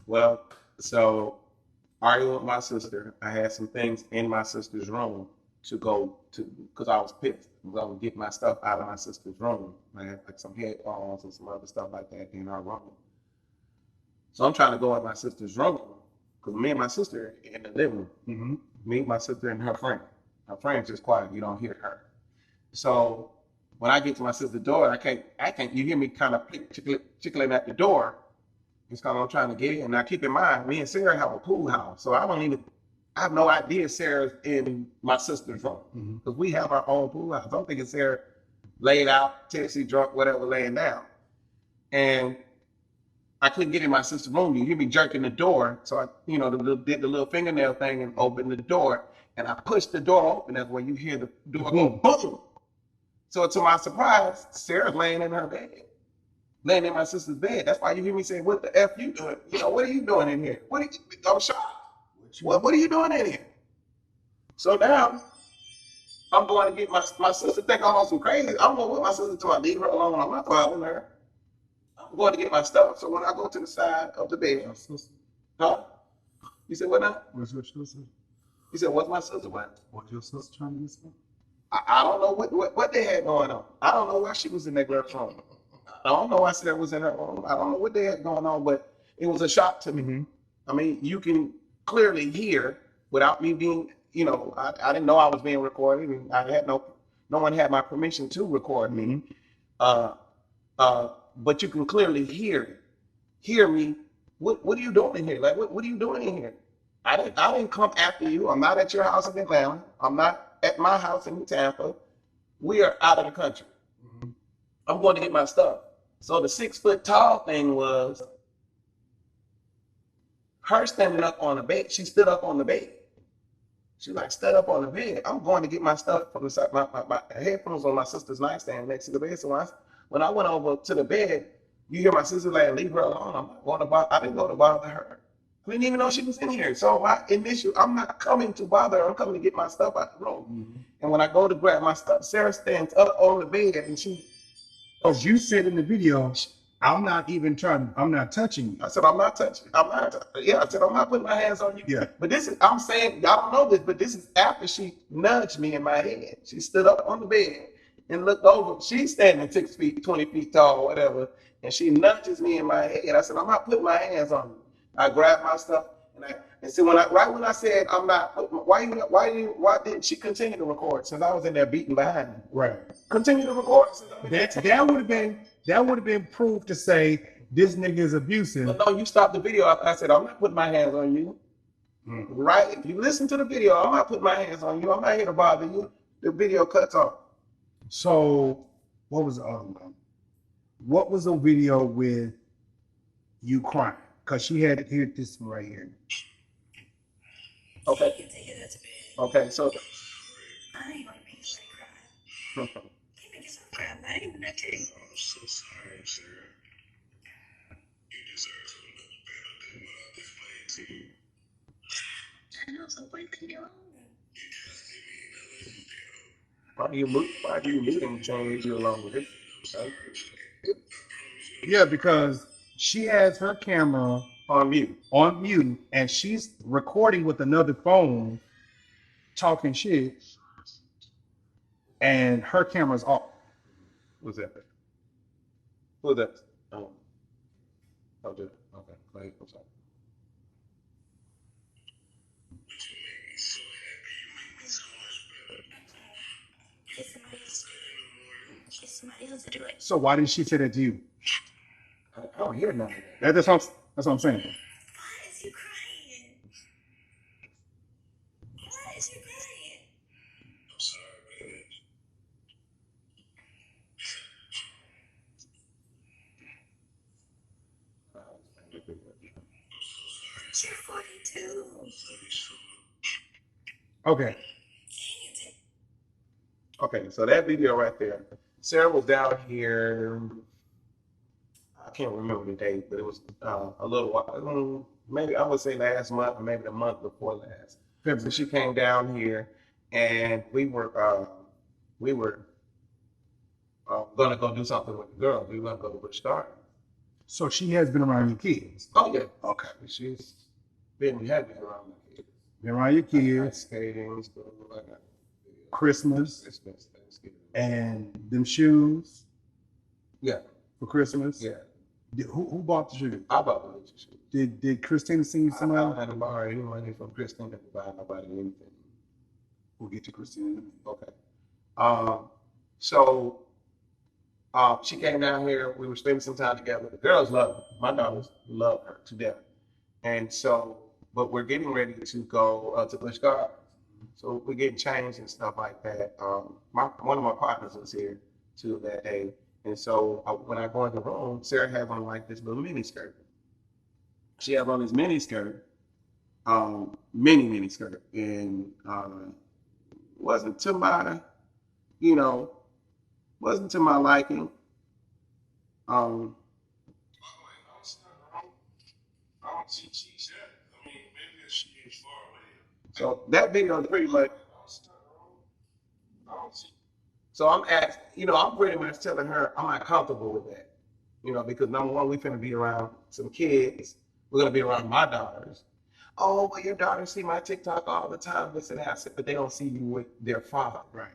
Well, so arguing with my sister, I had some things in my sister's room to go to, because I was pissed. I was going to get my stuff out of my sister's room. I had like some headphones and some other stuff like that in our room. So I'm trying to go in my sister's room, because me and my sister in the living room. Mm-hmm. Me, my sister, and her friend. Her friend's just quiet. You don't hear her. So when I get to my sister's door, I can't. You hear me kind of tickling at the door. It's kind of I'm trying to get in. Now keep in mind, me and Sarah have a pool house, so I have no idea Sarah's in my sister's room, because we have our own pool house. I'm thinking Sarah laid out, tipsy, drunk, whatever, laying down, and I couldn't get in my sister's room. You hear me jerking the door. So I, did the little fingernail thing and opened the door. And I pushed the door open. That's where you hear the door go boom. So to my surprise, Sarah's laying in her bed. Laying in my sister's bed. That's why you hear me saying, what the F you doing? What are you doing in here? I'm shocked. What are you doing in here? So now I'm going to get my sister think I'm on some crazy. I'm going with my sister till I leave her alone. I'm not following her. I'm going to get my stuff. So when I go to the side of the bed, huh? You said what now? What's your sister? He said, what's my sister what? What's your sister trying to do something? I don't know what they had going on. I don't know why she was in that girl's room. I don't know why Sarah was in her room. I don't know what they had going on, but it was a shock to me. Mm-hmm. I mean, you can clearly hear without me being, I didn't know I was being recorded, and I had no one had my permission to record me. But you can clearly hear me what are you doing in here? Like, what are you doing in here? I didn't come after you. I'm not at your house in Atlanta. I'm not at my house in Tampa. We are out of the country. I'm going to get my stuff. So the 6 foot tall thing was her standing up on the bed. She stood up on the bed. She like stood up on the bed. I'm going to get my stuff from the side. My headphones on my sister's nightstand next to the bed. So when I went over to the bed, you hear my sister like, leave her alone. I'm not going to bother. I didn't go to bother her. I didn't even know she was in here. So I'm not coming to bother her. I'm coming to get my stuff out the room. And when I go to grab my stuff, Sarah stands up on the bed and she. Oh, you said in the video, I'm not touching you. I said, I'm not touching. I said, I'm not putting my hands on you. Yeah. But I'm saying, y'all don't know this, but this is after she nudged me in my head. She stood up on the bed and looked over. She's standing 6 feet, 20 feet tall, whatever. And she nudges me in my head. I said, I'm not putting my hands on you. I grabbed my stuff and so when I said I'm not, why didn't she continue to record since I was in there beating behind her? Right. Continue to record. That would have been proof to say this nigga is abusive. But no, you stopped the video. I said, I'm not putting my hands on you. Right? If you listen to the video, I'm not putting my hands on you. I'm not here to bother you. The video cuts off. So what was the other one? What was the video with you crying? Because she had here this one right here. Okay. Okay, so I ain't gonna make you cry. Can't make yourself cry. I'm not even that kid. I'm so sorry, Sarah. You deserve to look better than what I displayed to you. I know, so wait till you're older. You just give me another video. why do you need him to change you along with it? Yeah, because she has her camera On mute. and she's recording with another phone, talking shit, and her camera's off. Who's that? Who's that? Oh, okay. Like, I'm sorry. But you make me so happy. You make me so much better. Get somebody else. Get somebody else to do it. So why didn't she say that to you? I don't hear nothing. That's what I'm saying. Why is you crying? Why is you crying? I'm sorry, baby. You're 42. Okay. Okay, so that video right there, Sarah was down here. I can't remember the date, but it was a little while. Maybe I would say last month, or maybe the month before last. So she came down here, and we were gonna go do something with the girls. We were gonna go to Busch Gardens. So she has been around your kids. Oh yeah. Okay. She's been heavy around the kids. Been around your kids. Skating, stuff like that. Christmas Thanksgiving. and them shoes Yeah. for Christmas. Yeah. Who bought the shoes? I bought the shoes. Did Christina send you some I out? had to borrow any money from Christina to buy nobody anything. We'll get to Christina. Okay. So she came down here. We were spending some time together. The girls love her. My daughters love her to death. And so, but we're getting ready to go to Busch Gardens. So we're getting changed and stuff like that. One of my partners was here too that day. And so when I go in the room, Sarah had on like this little mini skirt. She had on this mini skirt, mini skirt, and wasn't to my, wasn't to my liking. I don't see cheese yet. I mean, maybe she is far away. So that video is pretty much. I don't see. So I'm I'm pretty much telling her I'm not comfortable with that, because number one, we finna be around some kids. We're gonna be around my daughters. Oh, well, your daughters see my TikTok all the time, this and that. I said, but they don't see you with their father. Right.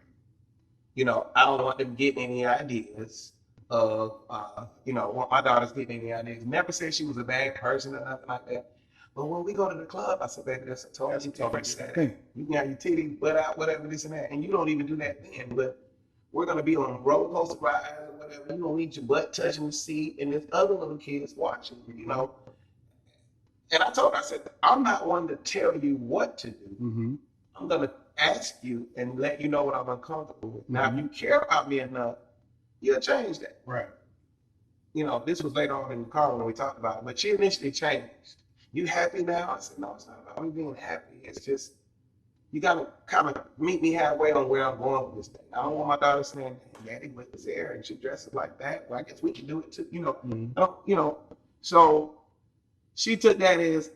I don't want them getting any ideas of, want my daughters getting any ideas. Never said she was a bad person or nothing like that. But when we go to the club, I said, baby, that's a totally different thing. You can have your titties butt out, whatever, this and that. And you don't even do that then. But we're going to be on roller coaster rides or whatever. You don't need your butt touching the seat. And there's other little kids watching, And I told her, I said, I'm not one to tell you what to do. Mm-hmm. I'm going to ask you and let you know what I'm uncomfortable with. Now, if you care about me enough, you'll change that. Right. You know, this was later on in the car when we talked about it, but she initially changed. You happy now? I said, no, it's not about me being happy. It's just, you got to kind of meet me halfway on where I'm going with this thing. I don't want my daughter saying, Daddy, with his hair and she dresses like that. Well, I guess we can do it too. You know, I don't, you know. So she took that as,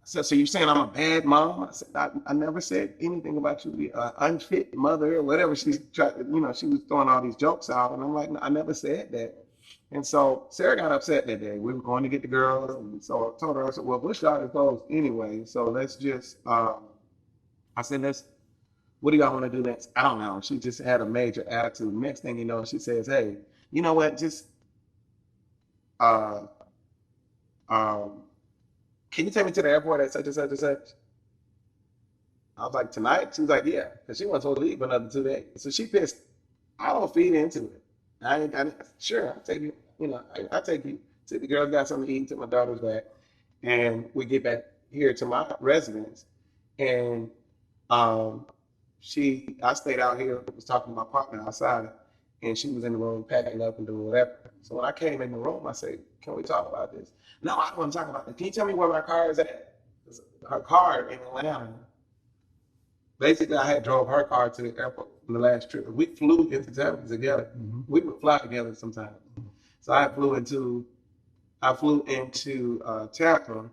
so you're saying I'm a bad mom? I said, I never said anything about you being an unfit mother or whatever. She's tried, you know, she was throwing all these jokes out. And I'm like, no, I never said that. And so Sarah got upset that day. We were going to get the girls. And so I told her, I said, well, Bush Yard is closed anyway. So let's just, I said, what do y'all want to do next? I don't know. She just had a major attitude. Next thing you know, she says, hey, you know what? Just, can you take me to the airport at such and such and such? I was like, tonight? She was like, yeah, because she wasn't supposed to leave for another 2 days. So she pissed. I don't feed into it. Sure, I'll take you, you know, I'll take you. So the girls got something to eat, took my daughters back, and we get back here to my residence. And I stayed out here, was talking to my partner outside, and she was in the room packing up and doing whatever. So when I came in the room, I said, can we talk about this? No, I don't want to talk about this. Can you tell me where my car is at? Her car in Atlanta. Basically, I had drove her car to the airport on the last trip. We flew into town together. Mm-hmm. We would fly together sometimes. So I flew into Tampa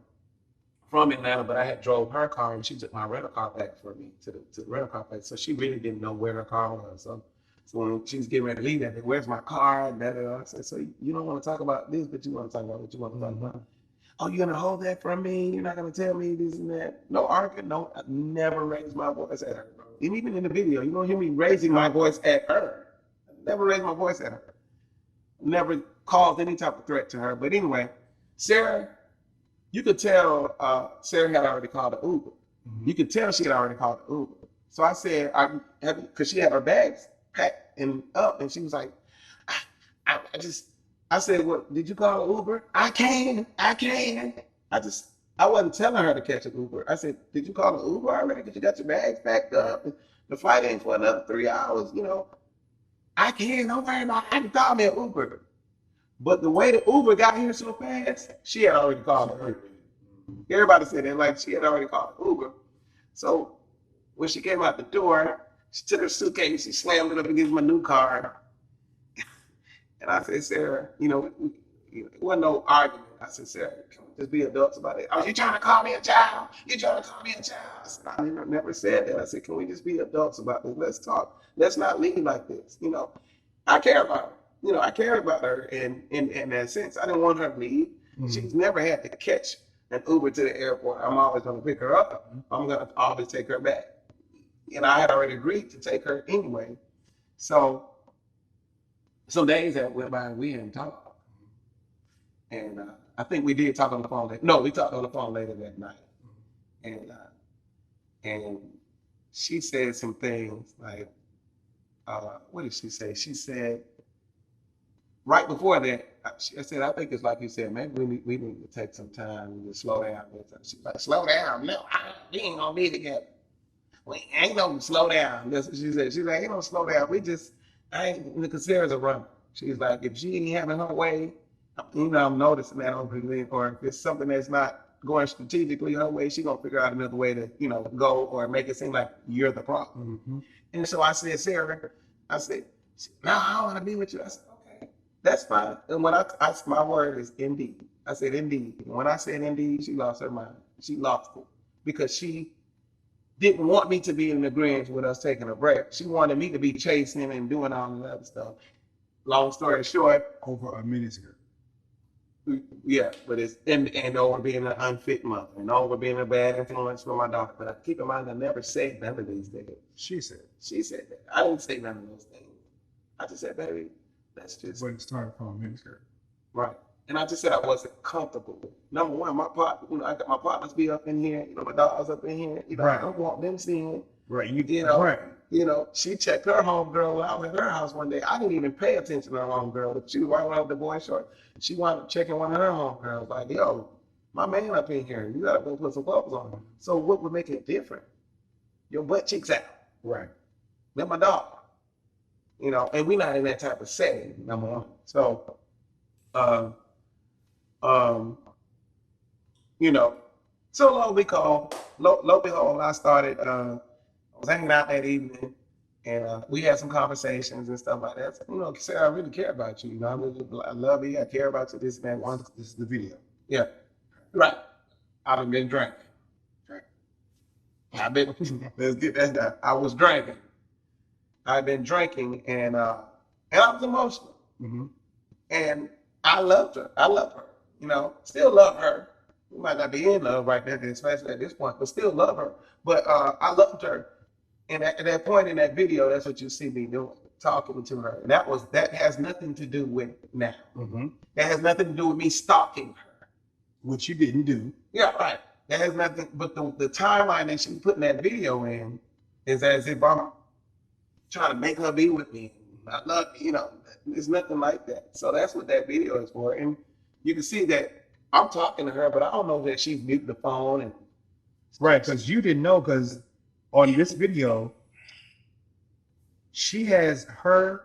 from Atlanta, but I had drove her car and she took my rental car back for me to the rental car place. So she really didn't know where her car was. So when she was getting ready to leave, that day, where's my car? I said, so you don't want to talk about this, but you want to talk about what you want to talk about. Oh, you're gonna hold that from me? You're not gonna tell me this and that? No argument. No, I never raised my voice at her. And even in the video, you don't hear me raising my voice at her. I never raised my voice at her. Never caused any type of threat to her. But anyway, Sarah, you could tell Sarah had already called an Uber. Mm-hmm. You could tell she had already called an Uber. So I said, because she had her bags packed and up, and she was like, I said, well, did you call an Uber? I can. I wasn't telling her to catch an Uber. I said, did you call an Uber already? Because you got your bags packed up. The flight ain't for another 3 hours, you know. I can, don't worry about it. I can call me an Uber. But the way the Uber got here so fast, she had already called an Uber. Everybody said that, like she had already called an Uber. So when she came out the door, she took her suitcase, she slammed it up against my new car. And I said, Sarah, you know, it wasn't no argument. I said, Sarah, can we just be adults about it? Oh, you trying to call me a child? You trying to call me a child? I said, I never said that. I said, can we just be adults about this? Let's talk. Let's not leave like this. You know, I care about her. You know, I care about her in that sense. I didn't want her to leave. Mm-hmm. She's never had to catch an Uber to the airport. I'm always going to pick her up. I'm going to always take her back. And I had already agreed to take her anyway. So some days that went by and we didn't talk. And I think we did talk on the phone later. No, we talked on the phone later that night. And she said some things like, what did she say? She said, right before that, I said, I think it's like you said, maybe we need to take some time to slow down. She's like, slow down? No, we ain't gonna be together. We ain't gonna slow down. That's what she said. She's like, ain't gonna slow down. I ain't because Sarah's a runner. She's like, if she ain't having her way, you know, I'm noticing that over there, or if it's something that's not going strategically her way, she's gonna figure out another way to, you know, go or make it seem like you're the problem. Mm-hmm. And so I said, Sarah, I said, no, I don't want to be with you. I said, okay, that's fine. And when my word is indeed. I said indeed. And when I said indeed, she lost her mind. She lost it because she didn't want me to be in agreement with us taking a break. She wanted me to be chasing and doing all the other stuff. Long story short, over a miniskirt. Yeah, but it's and over being an unfit mother and over being a bad influence for my daughter. But keep in mind, I never said none of these things. She said that. I didn't say none of those things. I just said, baby, that's just. But it started from a miniskirt. Right. And I just said I wasn't comfortable. Number one, my partner, you know, I got my partners be up in here, you know, my dogs up in here. You know, right. I don't want them seeing. Right. You know, right. You know, she checked her homegirl out at her house one day. I didn't even pay attention to her homegirl. She was right around the boy short. She wound up checking one of her homegirls, like, yo, my man up in here. You gotta go put some clothes on. So what would make it different? Your butt cheeks out. Right. Then my dog. You know, and we're not in that type of setting, number one. So, um, you know, so lo and behold, I started, I was hanging out that evening and we had some conversations and stuff like that. So, you know, say I really care about you. You know, I love you. I care about you. This and that. This is the video. Yeah, right. I've been drinking. Let's get that done. I was drinking. I've been drinking and I was emotional. Mm-hmm. And I loved her. I love her. You know, still love her. We might not be in love right now, especially at this point, but still love her. But I loved her. And at that point in that video, that's what you see me doing, talking to her. And that has nothing to do with now. Mm-hmm. That has nothing to do with me stalking her. Which you didn't do. Yeah, right. That has nothing, but the timeline that she put in that video in is as if I'm trying to make her be with me. I love, you know, there's nothing like that. So that's what that video is for. And you can see that I'm talking to her, but I don't know that she's muting the phone. And right, because you didn't know, because on this video, she has her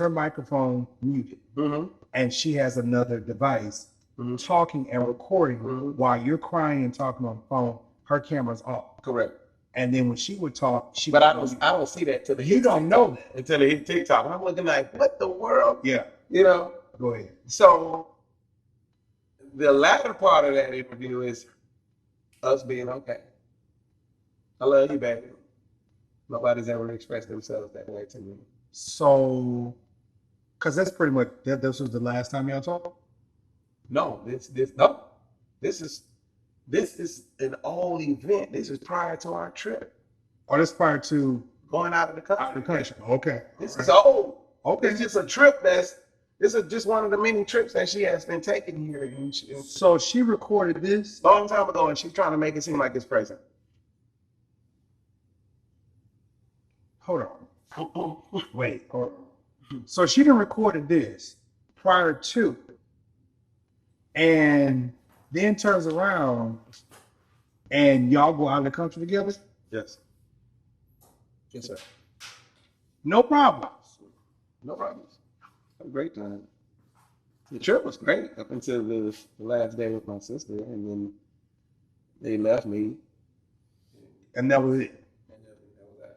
microphone muted, mm-hmm. and she has another device Mm-hmm. talking and recording Mm-hmm. while you're crying and talking on the phone. Her camera's off. Correct. And then when she would talk, But I don't see that till you don't know that until they hit TikTok. And I'm looking like, what the world? Yeah. You know? Go ahead. So the latter part of that interview is us being okay. I love you, baby. Nobody's ever expressed themselves that way to me. So, because that's pretty much this was the last time y'all talked? No, this is an old event. This is prior to our trip. Or this prior to Going out of the country. out of the country. Okay. This is old. Okay. It's just a trip this is just one of the many trips that she has been taking here. And So she recorded this. long time ago, and she's trying to make it seem like it's present. Hold on. Wait. Hold on. So she done recorded this prior to, and then turns around, and y'all go out of the country together. Yes. Yes, sir. No problems. No problems. Had a great time. The trip was great up until the last day with my sister, and then they left me. And that was it. And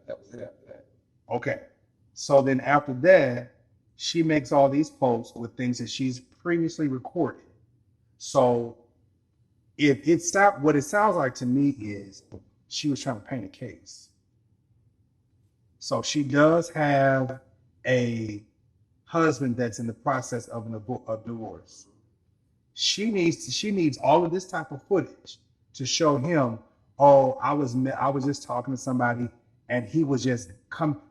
that was it after that. Okay. So then after that, she makes all these posts with things that she's previously recorded. So if it stopped, what it sounds like to me is she was trying to paint a case. So she does have a husband that's in the process of a divorce. She needs all of this type of footage to show him, oh, I was just talking to somebody and he was just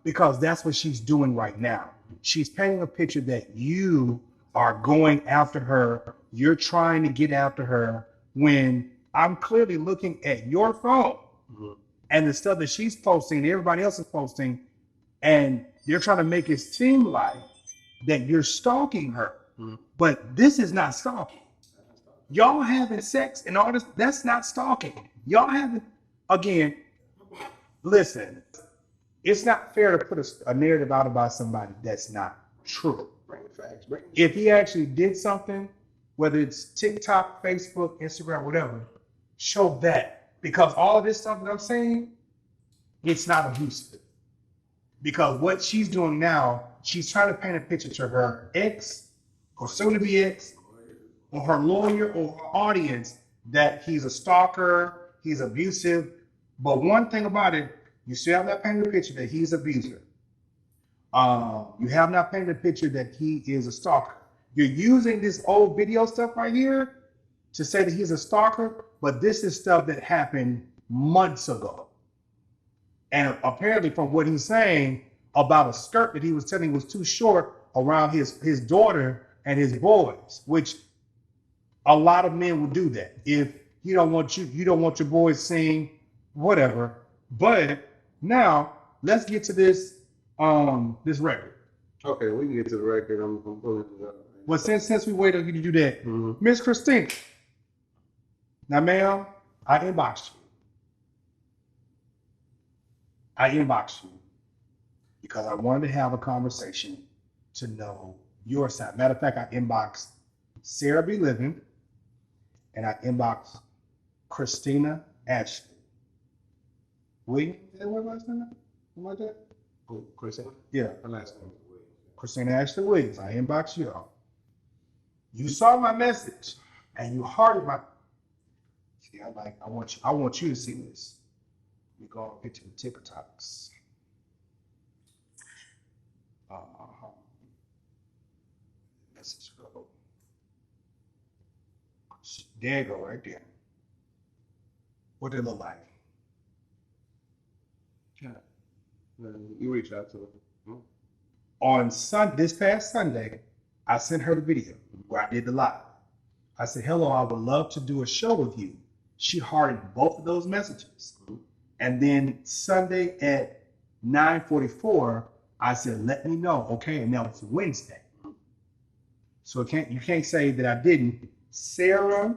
because that's what she's doing right now. She's painting a picture that you are going after her. You're trying to get after her when I'm clearly looking at your phone and the stuff that she's posting and everybody else is posting, and they're trying to make it seem like that you're stalking her. But this is not stalking. Y'all having sex and all this, that's not stalking. Y'all having, again, listen, it's not fair to put a narrative out about somebody that's not true. Bring the facts. Bring If he actually did something, whether it's TikTok, Facebook, Instagram, whatever, show that. Because all of this stuff that I'm saying, it's not abusive. Because what she's doing now, she's trying to paint a picture to her ex, or soon to be ex, or her lawyer, or her audience, that he's a stalker, he's abusive. But one thing about it, you still have not painted a picture that he's abusive. You have not painted a picture that he is a stalker. You're using this old video stuff right here to say that he's a stalker, but this is stuff that happened months ago. And apparently from what he's saying about a skirt that he was telling was too short around his daughter and his boys, which a lot of men would do that. If you don't want your boys seeing whatever. But now let's get to this record. Okay, we can get to the record. I'm pulling it up. Well, since we waited on you to do that, Miss Christina, Now, ma'am, I inboxed you. I inboxed you because I wanted to have a conversation to know your side. Matter of fact, I inboxed Sarah B. Living and I inboxed Christina Ashley. Williams, is that what last name? Something like that? Who, Christina? Yeah, Her last name is Williams. Christina Ashley Williams. I inboxed you all. You saw my message and you hearted my. See, I want you to see this. We go get to the TikToks. Message go. There you go, right there. What did it look like? Yeah. You reached out to her. On this past Sunday, I sent her the video where I did the live. I said, hello, I would love to do a show with you. She hearted both of those messages. And then Sunday at 9:44, I said, let me know. Okay, and now it's Wednesday. So you can't say that I didn't. Sarah,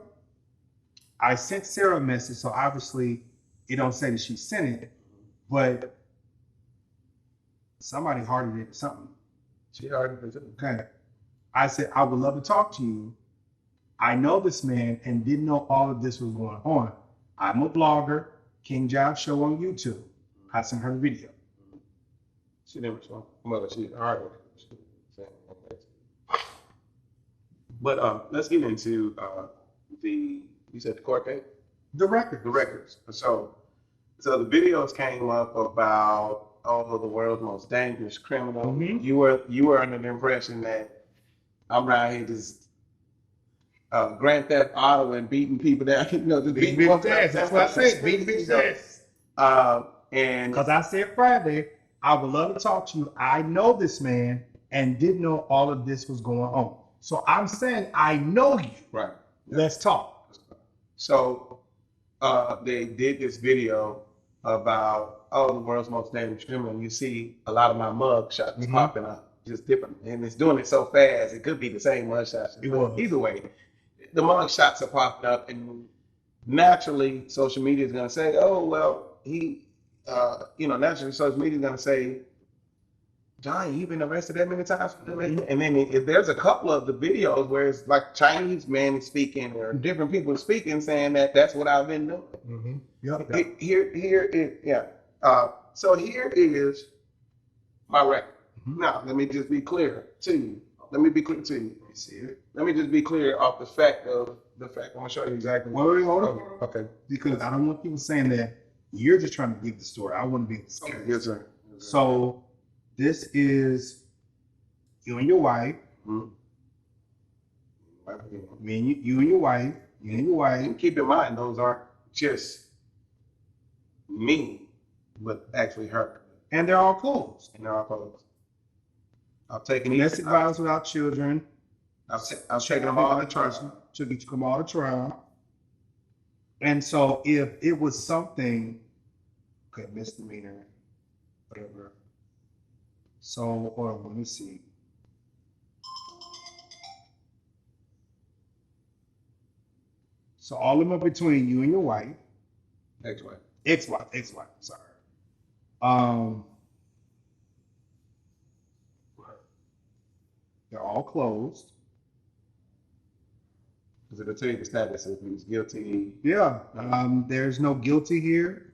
I sent Sarah a message, so obviously it don't say that she sent it, but somebody hearted it, something. She hearted it. Okay. I said, I would love to talk to you. I know this man and didn't know all of this was going on. I'm a blogger, King Jives Show on YouTube. I sent her the video. She didn't respond. Well, she hearted it. But let's get into you said the court case? The record. The records. So the videos came up about the world's most dangerous criminal. Mhm. You were under the impression that I'm around here just Grand Theft Auto and beating people down. Just Beating bitches' ass. That's what I said. Beating bitches' ass. And Because I said Friday, I would love to talk to you. I know this man and didn't know all of this was going on. So I'm saying I know you. right. Let's talk. So they did this video about the world's most dangerous criminal. And you see a lot of my mug shots Mhm. popping up, just different, and it's doing it so fast. It could be the same mug shots. It was. Either way, the mug shots are popping up, and naturally, social media is going to say, "Oh well, he," naturally, social media is going to say, Johnny, you've been arrested that many times. And then if there's a couple of the videos where it's like Chinese man is speaking or different people speaking, saying that's what I've been doing. Mm-hmm. Yep. So here is my record. Mhm. Now, let me just be clear to you. Let me see it. Let me just be clear off the fact. I'm gonna show you exactly. Wait, hold on. Okay. Because I don't want people saying that you're just trying to give the story. I want to be the story. Yes, sir. So this is you and your wife. Mhm. Me and you and your wife. You and your wife. And keep in mind, those aren't just me, but actually her. And they're all closed. And they're all closed. I've taken Domestic violence without children. I've taken them all to trial. Took them all to trial. And so if it was something, okay, misdemeanor, whatever. So, or let me see. So all of them are between you and your wife. Ex-wife. Ex-wife, sorry. They're all closed. Because it'll tell you the status if he's guilty. Yeah. There's no guilty here.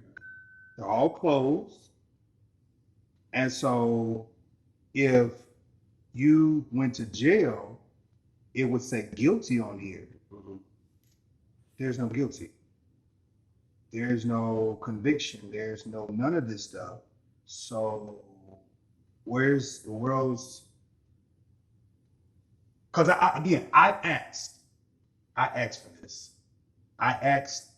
They're all closed. And so if you went to jail, it would say guilty on here. Mm-hmm. There's no guilty. There's no conviction. There's no none of this stuff. So where's the world's? Because I asked for this. I asked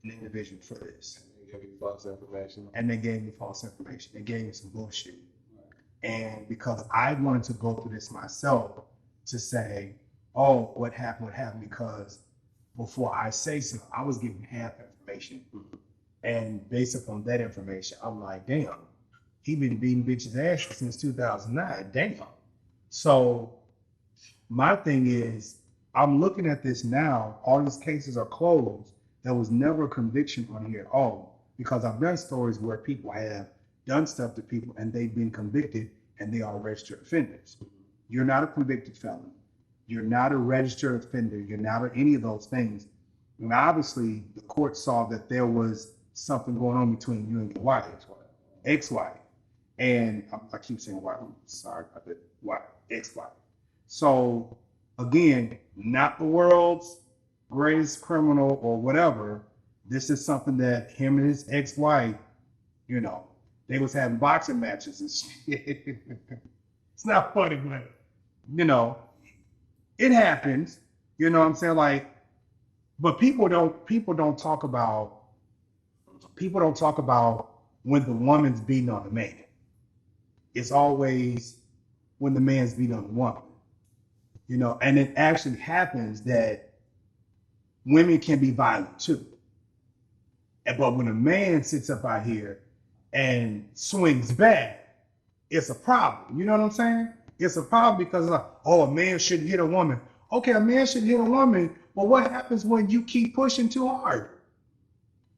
an individual for this. They give you false information. And they gave me false information. They gave me some bullshit. And because I wanted to go through this myself to say, oh, what happened, because before I say so, I was given half information. And based upon that information, I'm like, damn, he been beating bitches' ass since 2009. Damn. So my thing is, I'm looking at this now, all these cases are closed, There was never a conviction on here at all, because I've done stories where people have done stuff to people and they've been convicted and they are registered offenders. You're not a convicted felon. You're not a registered offender. You're not any of those things. And obviously, the court saw that there was something going on between you and your wife, ex-wife. And I keep saying wife, I'm sorry about that, wife, ex-wife. So again, not the world's greatest criminal or whatever. This is something that him and his ex-wife, you know, they was having boxing matches and shit. It's not funny, but you know, it happens. You know what I'm saying? Like, but people don't talk about when the woman's beating on the man. It's always when the man's beating on the woman. You know, and it actually happens that women can be violent too. But when a man sits up out here and swings back, it's a problem. You know what I'm saying? It's a problem because, like, oh, a man shouldn't hit a woman. Okay, a man should hit a woman, but what happens when you keep pushing too hard?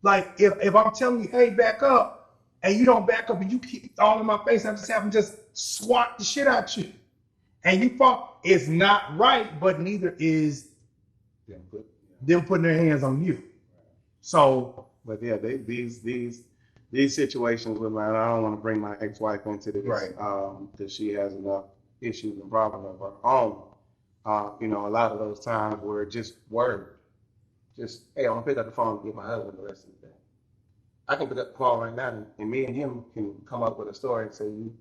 Like, if I'm telling you, hey, back up, and you don't back up and you keep all in my face, I just have to just swat the shit out you. And you fall, it's not right, but neither is them putting their hands on you. So, but yeah, these situations with my, I don't want to bring my ex-wife into this, right? Because she has enough issues and problems of her own. You know, a lot of those times where just word, just, hey, I'm gonna pick up the phone and get my husband the rest of the day. I can pick up the phone right now, and me and him can come up with a story and say, you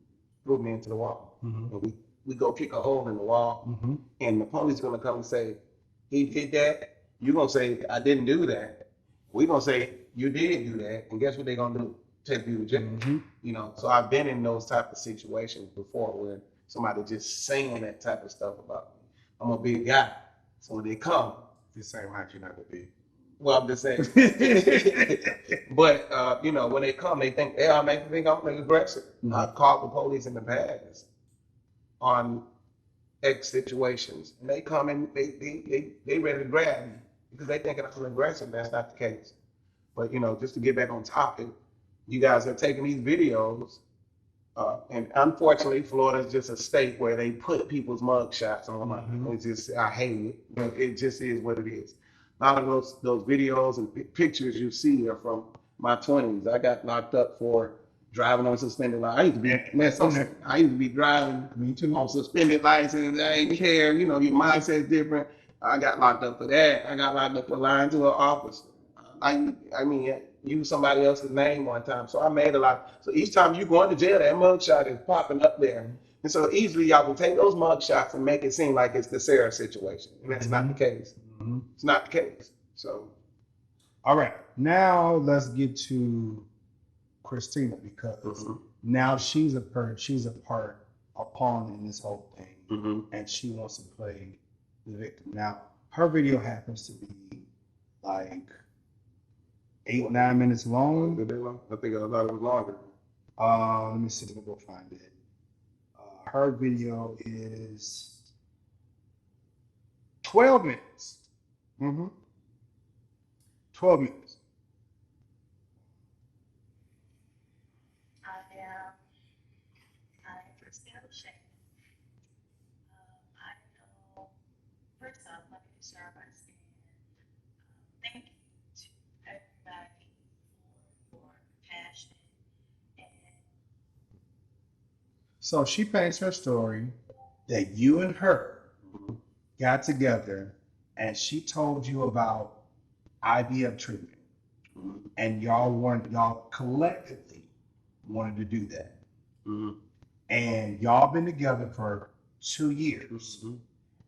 threw me into the wall, and we go kick a hole in the wall, and the police gonna come and say, he did that. You gonna say, I didn't do that. We gonna say, you did do that, and guess what they gonna do? Take you to jail. You know, so I've been in those type of situations before where somebody just saying that type of stuff about me. I'm a big guy, so when they come, the same height you're not gonna be. well, I'm just saying. But you know, when they come, they think, yeah, I think I'm an aggressor. I've called the police in the past on X situations, and they come and they ready to grab me because they think I'm an aggressor. That's not the case. But you know, just to get back on topic, you guys are taking these videos, and unfortunately, Florida is just a state where they put people's mug shots on. It's just, I hate it, but it just is what it is. A lot of those videos and pictures you see are from my 20s. I got locked up for driving on suspended license. I used to be driving on suspended license. I ain't care. You know, your mindset's different. I got locked up for that. I got locked up for lying to an officer. I mean, use somebody else's name one time. So I made a lot. So each time you go into jail, that mugshot is popping up there. And so easily y'all can take those mugshots and make it seem like it's the Sarah situation. And that's not the case. It's not the case. So. All right. Now let's get to Christina, because now she's a pawn in this whole thing. And she wants to play the victim. Now, her video happens to be like 8-9 minutes long. I think I thought it was longer. Let me see. Let me go find it. Her video is 12 minutes. 12 minutes. I'm Christina Shane. I know, first off, let me start by saying thank you to everybody for your passion. So she paints her story that you and her got together and she told you about IVF treatment, and y'all collectively wanted to do that. And y'all been together for 2 years.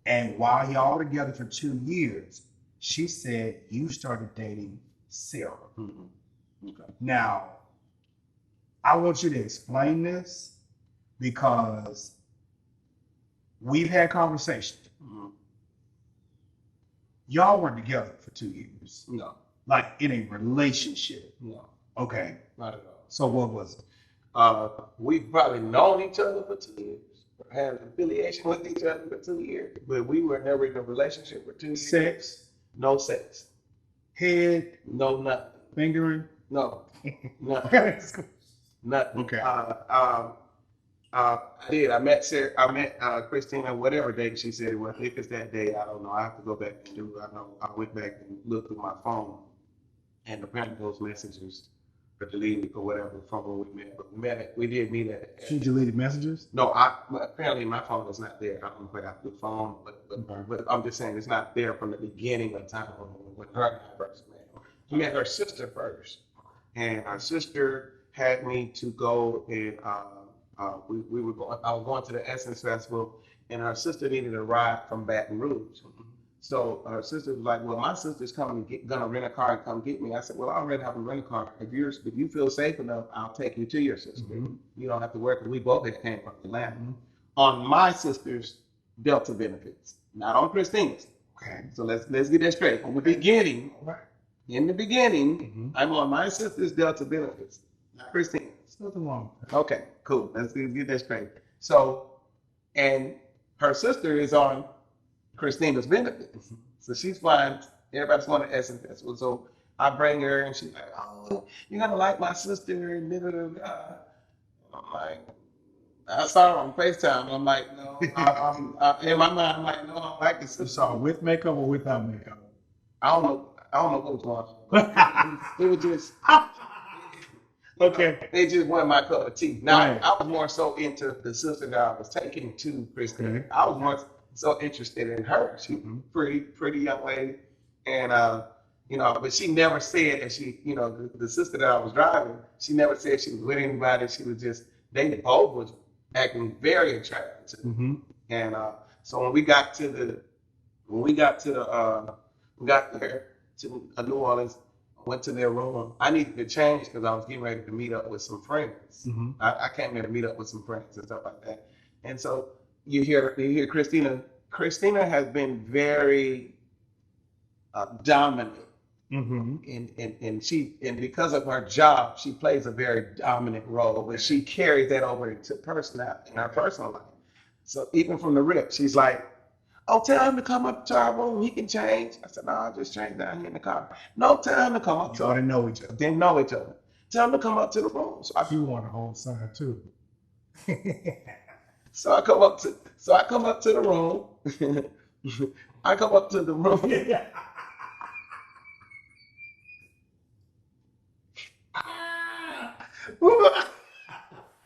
And while y'all were together for 2 years, she said you started dating Sarah. Now, I want you to explain this, because we've had conversations. Y'all weren't together for 2 years. No. Like in a relationship. No. Okay. Not at all. So what was it? We've probably known each other for 2 years, had an affiliation with each other for 2 years, but we were never in a relationship for 2 years. Sex? No sex. Head, No, nothing. fingering. No, nothing. Okay. Nothing. Okay. I did. I met Sarah. I met Christina. Whatever day she said it was. If it's that day, I don't know. I have to go back and do. I know. I went back and looked through my phone, and apparently those messages were deleted or whatever from when we met. But we did meet at. She deleted messages. No, apparently my phone is not there. I don't know if I got the phone, but I'm just saying it's not there from the beginning of time when her and I first met. I met her sister first, and her sister had me to go and we were going. I was going to the Essence Festival, and her sister needed a ride from Baton Rouge. So her sister was like, "Well, my sister's gonna rent a car and come get me." I said, "Well, I already have a rental car. If you feel safe enough, I'll take you to your sister. You don't have to worry because we both had came from Atlanta." On my sister's Delta benefits, not on Christina's. Okay. So let's get that straight. From the beginning, in the beginning, I'm on my sister's Delta benefits, not Christina's. Nothing wrong with that. Okay, cool. Let's get that straight. So, and her sister is on Christina's benefits. So she's flying, everybody's going to Essence Festival. So I bring her and she's like, "Oh, you're gonna like my sister." And I'm like, I saw her on FaceTime. I'm like, no, in my mind, I'm like, no, I don't like this You sister. saw with makeup or without makeup? I don't know what was going on. It was just Okay. they just wanted my cup of tea. Now Right. I was more so into the sister that I was taking to Christina. Okay. I was more so interested in her. She was pretty young lady, and but she never said that she, the sister that I was driving, she never said she was with anybody. She was just they both was acting very attractive to me. And so when we got there to New Orleans, went to their room. I needed to change because I was getting ready to meet up with some friends. I came there to meet up with some friends and stuff like that. And so you hear Christina. Christina has been very dominant, and because of her job, she plays a very dominant role. But she carries that over into her personal life. So even from the rip, she's like, "Oh, tell him to come up to our room. He can change." I said, "No, I'll just change down here in the car." "No, tell him to come up to Y'all didn't know each other. Didn't know each other. Tell him to come up to the room." So I You want a whole side too. So I come up to the room. I come up to the room.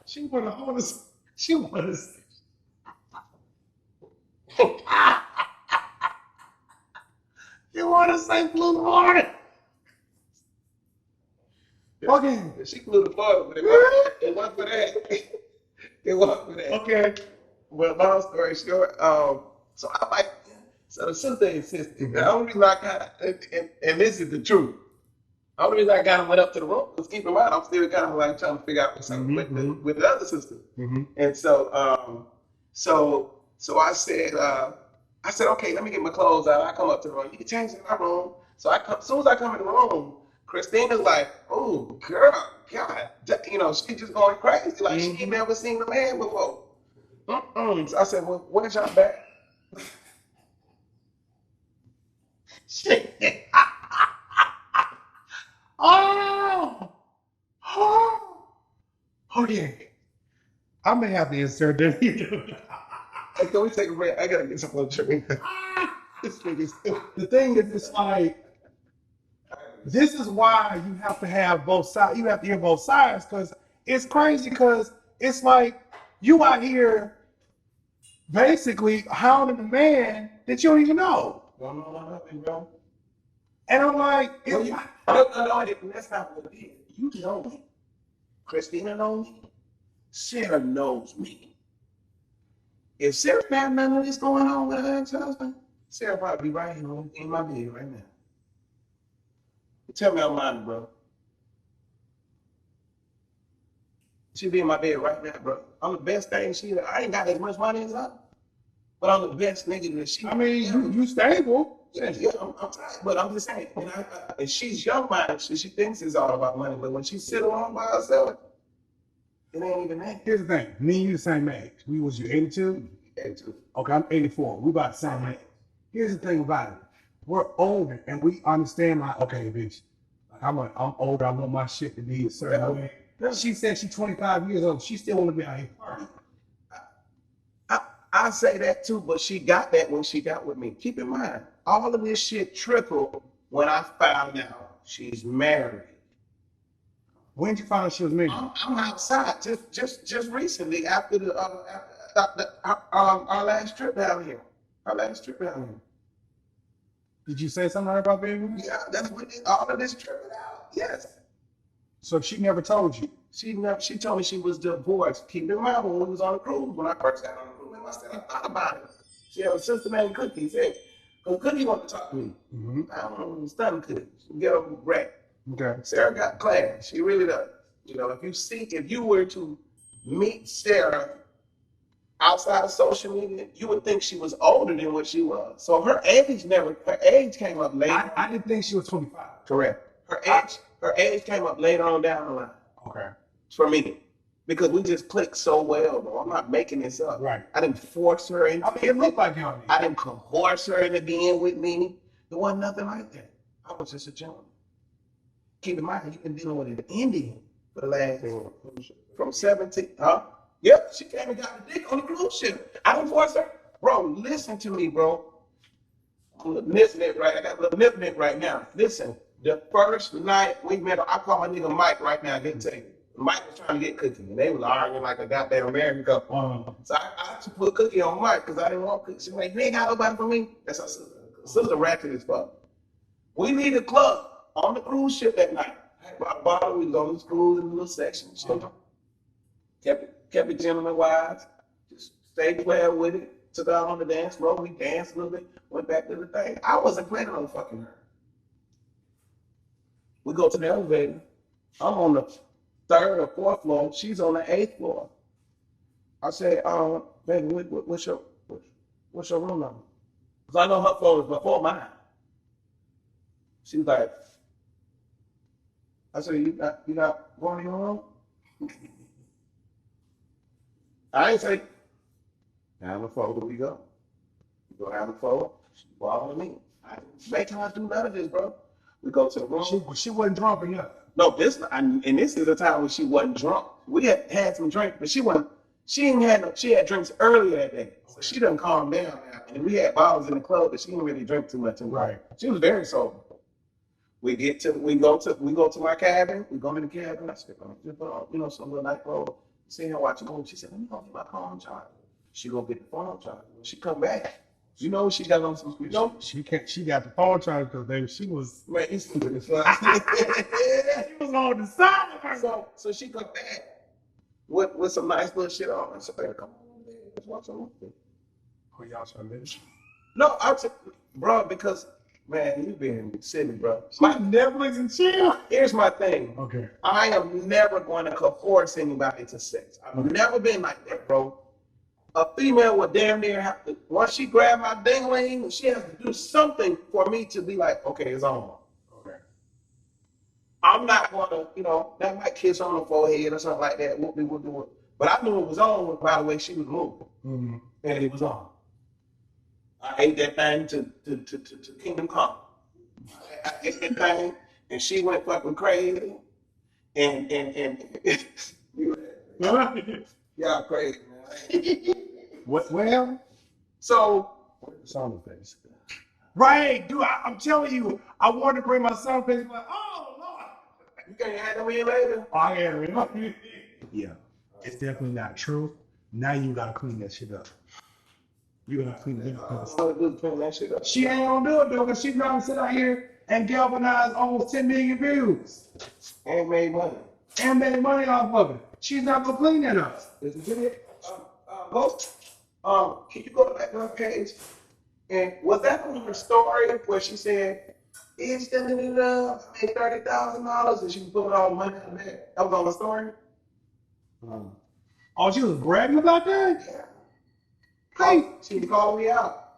She want to hold us. She want us. You want to say blue water? Okay. She flew to Florida, but it wasn't for that. It wasn't for that. Okay. Well, long story short, so the sister insisted. The only reason I got, and this is the truth. The only reason I got him went up to the room, because keep in mind, I'm still kind of like trying to figure out what's something with the other sister. And so, so I said, okay, let me get my clothes out. I come up to the room. You can change in my room. So as soon as I come in the room, Christina's like, "Oh, girl, God," she just going crazy. Like she ain't never seen a man before. So I said, "Well, where's your bag?" Shit. Oh. Okay. I'm gonna have to insert that. Hey, can we take a break? I gotta get some more drink. This nigga's The thing is, it's like, this is why you have to have both sides. You have to hear both sides, because it's crazy. Because it's like you out here basically hounding a man that you don't even know. bro. And I'm like, No, that's not what it is. You know me. Christina knows me. Sarah knows me. If Sarah had none of this going on with her ex-husband, Sarah probably be right here in my bed right now. Tell me I'm lying, bro. She be in my bed right now, bro. I'm the best thing I ain't got as much money as her, but I'm the best nigga that she. I mean, you stable. Yeah, I'm tired, but I'm just saying. And she's young minded, so she thinks it's all about money. But when she sit alone by herself, it ain't even that. Here's the thing. Me and you the same age. We was you 82? Yeah, too. Okay, I'm 84. We about the same age. Here's the thing about it. we're older and we understand like, okay, bitch, like I'm older, I want my shit to be a certain way. She said she's 25 years old. She still want to be out here partying. I say that too, but she got that when she got with me. Keep in mind, all of this shit trickled when I found out she's married. When did you find out she was married? I'm outside just recently after our last trip down here. Our last trip down here. Did you say something to her about being with me? Yeah, that's when all of this tripping out. Yes. So she never told you? She told me she was divorced. Keep in mind when we was on the cruise, when I first got on the cruise, I said I thought about it. She had a sister named Cookie. He said, because Cookie wanted to talk to me. Mm-hmm. I don't know, stunning Cookie. She get over right. Okay. Sarah got class. She really does. You know, if you were to meet Sarah outside of social media, you would think she was older than what she was. So her age came up later. I didn't think she was 25. Correct. Her age came up later on down the line. Okay. For me. Because we just clicked so well, though. I'm not making this up. Right. I didn't force her into it looked like y'all did. I didn't coerce her into being with me. There wasn't nothing like that. I was just a gentleman. Keep in mind, you've been dealing with an Indian for the last, from 17, huh? Yep, she came and got the dick on the cruise ship. I didn't force her. Bro, listen to me, bro. I'm a nip right. I got a little nip right now. Listen, the first night we met, I call my nigga Mike right now. I can tell you. Mike was trying to get Cookie, and they was arguing like a goddamn American couple. So I had to put Cookie on Mike because I didn't want Cookie. She was like, you ain't got nobody for me. That's her sister. Sister ratchet as fuck. We need a club on the cruise ship that night. I had bought a bottle. We was on this cruise in a little section. Kept it gentleman wise. Just stayed playing with it. Took her out on the dance floor. We danced a little bit. Went back to the thing. I wasn't planning on fucking her. We go to the elevator. I'm on the 3rd or 4th floor. She's on the 8th floor. I said, baby, what's your room number? Because I know her phone is before mine. She's like, I said, you not going to your room? I ain't say, have a photo, we go. We go have a photo. She following me. I didn't make her do none of this, bro. We go to the room. She wasn't drunk enough. No, this is a time when she wasn't drunk. We had some drink, but she had drinks earlier that day. So she done calm down now. And we had bottles in the club, but she didn't really drink too much. Right. She was very sober. We go to my cabin. We go in the cabin. I said, just put on, some little night roll. See her watching movie. She said, let me go get my phone charger. She go get the phone charger. She come back. You know she got on some She got the phone charger because baby, she was stupid as fuck. she was on the side of her. So she come back with some nice little shit on. I said, baby, come on, man. Let's watch a movie. Oh, y'all trying to miss? No, bro, because man, you been silly, bro. Netflix and chill. Here's my thing. Okay. I am never going to coerce anybody to sex. I've never been like that, bro. A female would damn near have to, once she grab my dingling, she has to do something for me to be like, okay, it's on. Okay. I'm not going to, that might kiss on the forehead or something like that. We'll do it. But I knew it was on by the way she was moving. Mm-hmm. And it was on. I ate that thing to Kingdom Come. I ate that thing, and she went fucking crazy. And y'all crazy, man. What? Well, so son face. Right, dude. I'm telling you, I wanted to bring my son face. Like, oh Lord, you can't have them in later. Oh, I can't remember. Yeah, it's definitely not true. Now you gotta clean that shit up. You gotta clean that up. She ain't gonna do it though, because she's gonna sit out here and galvanize almost 10 million views. And made money. And made money off of it. She's not gonna clean that up. Is it good? Can you go back to her page? And was that on her story where she said, it's I made $30,000 and she was putting all the money in the bag? That was on the story? Oh, she was bragging about that? Yeah. Hey, she was calling me out.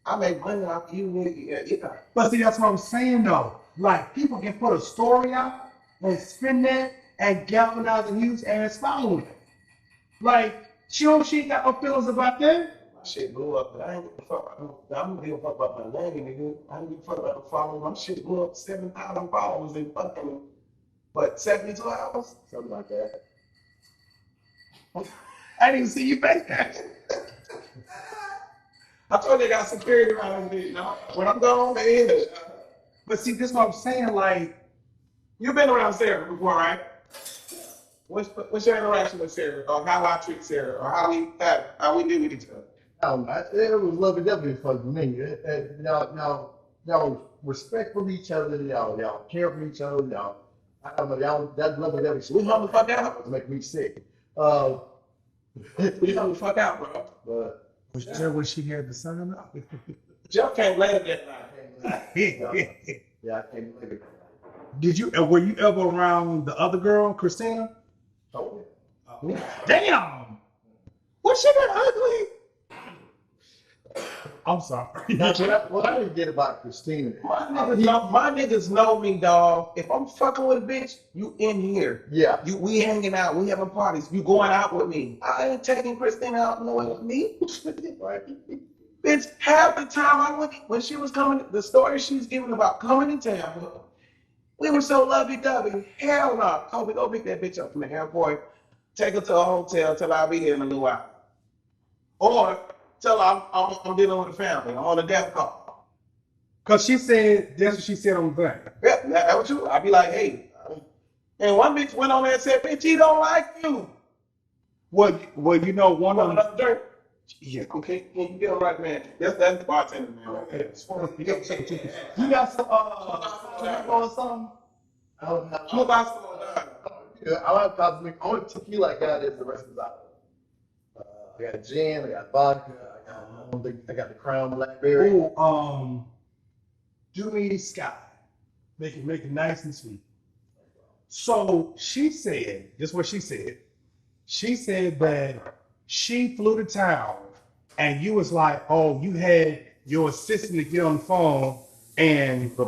I make money off you, nigga. Yeah. But see, that's what I'm saying though. Like, people can put a story out and spin that and galvanize and use and following it. Like, she ain't got no feelings about that. Shit blew up, but I ain't give a fuck. I don't give a fuck about my name, nigga. I don't give a fuck about the followers. My shit blew up 7,000 followers in fucking, what, 72 hours? Something like that. I didn't even see you back there. I told you I got security around me. You know? When I'm gone, they in it. But see, this is what I'm saying. Like, You've been around Sarah before, right? What's your interaction with Sarah, or how I treat Sarah, or how we deal with each other? It was love and definitely for me. Y'all respectful each other. Y'all care for each other. I don't know. Y'all that love and definitely. We hung the fuck out. Make me sick. We hung the fuck out, bro. But was there when she had the son up? Jeff can't let it that yeah, I can't believe it. Did you? Were you ever around the other girl, Christina? Oh, Damn! What she got ugly? I'm sorry. What I didn't get about Christina. My niggas know me, dog. If I'm fucking with a bitch, you in here. Yeah. We hanging out. We having parties. You going out with me. I ain't taking Christina out nowhere with me. Bitch, half the time I went, when she was coming, the story she's giving about coming to town, we were so lovey-dovey. Hell no. Kobe, go pick that bitch up from the airport. Take her to a hotel till I'll be here in a little while. Or tell her I'm dealing with a family. I'm on a death call. Because she said, that's what she said on the back. Yeah, that's what you, I'd be like, hey. And one bitch went on there and said, bitch, he don't like you. Well, you know, one Want of another drink? yeah. Okay, you get him right, man. That's the bartender, man. Right there. You got some or something? I don't have. I'm about to go down. Yeah, I like the only tequila I got is the rest of the bottle. I got gin, I got vodka, I got the Crown Blackberry. Oh, do me Sky. Make it nice and sweet. So she said, this is what she said. She said that she flew to town and you was like, oh, you had your assistant to get on the phone and I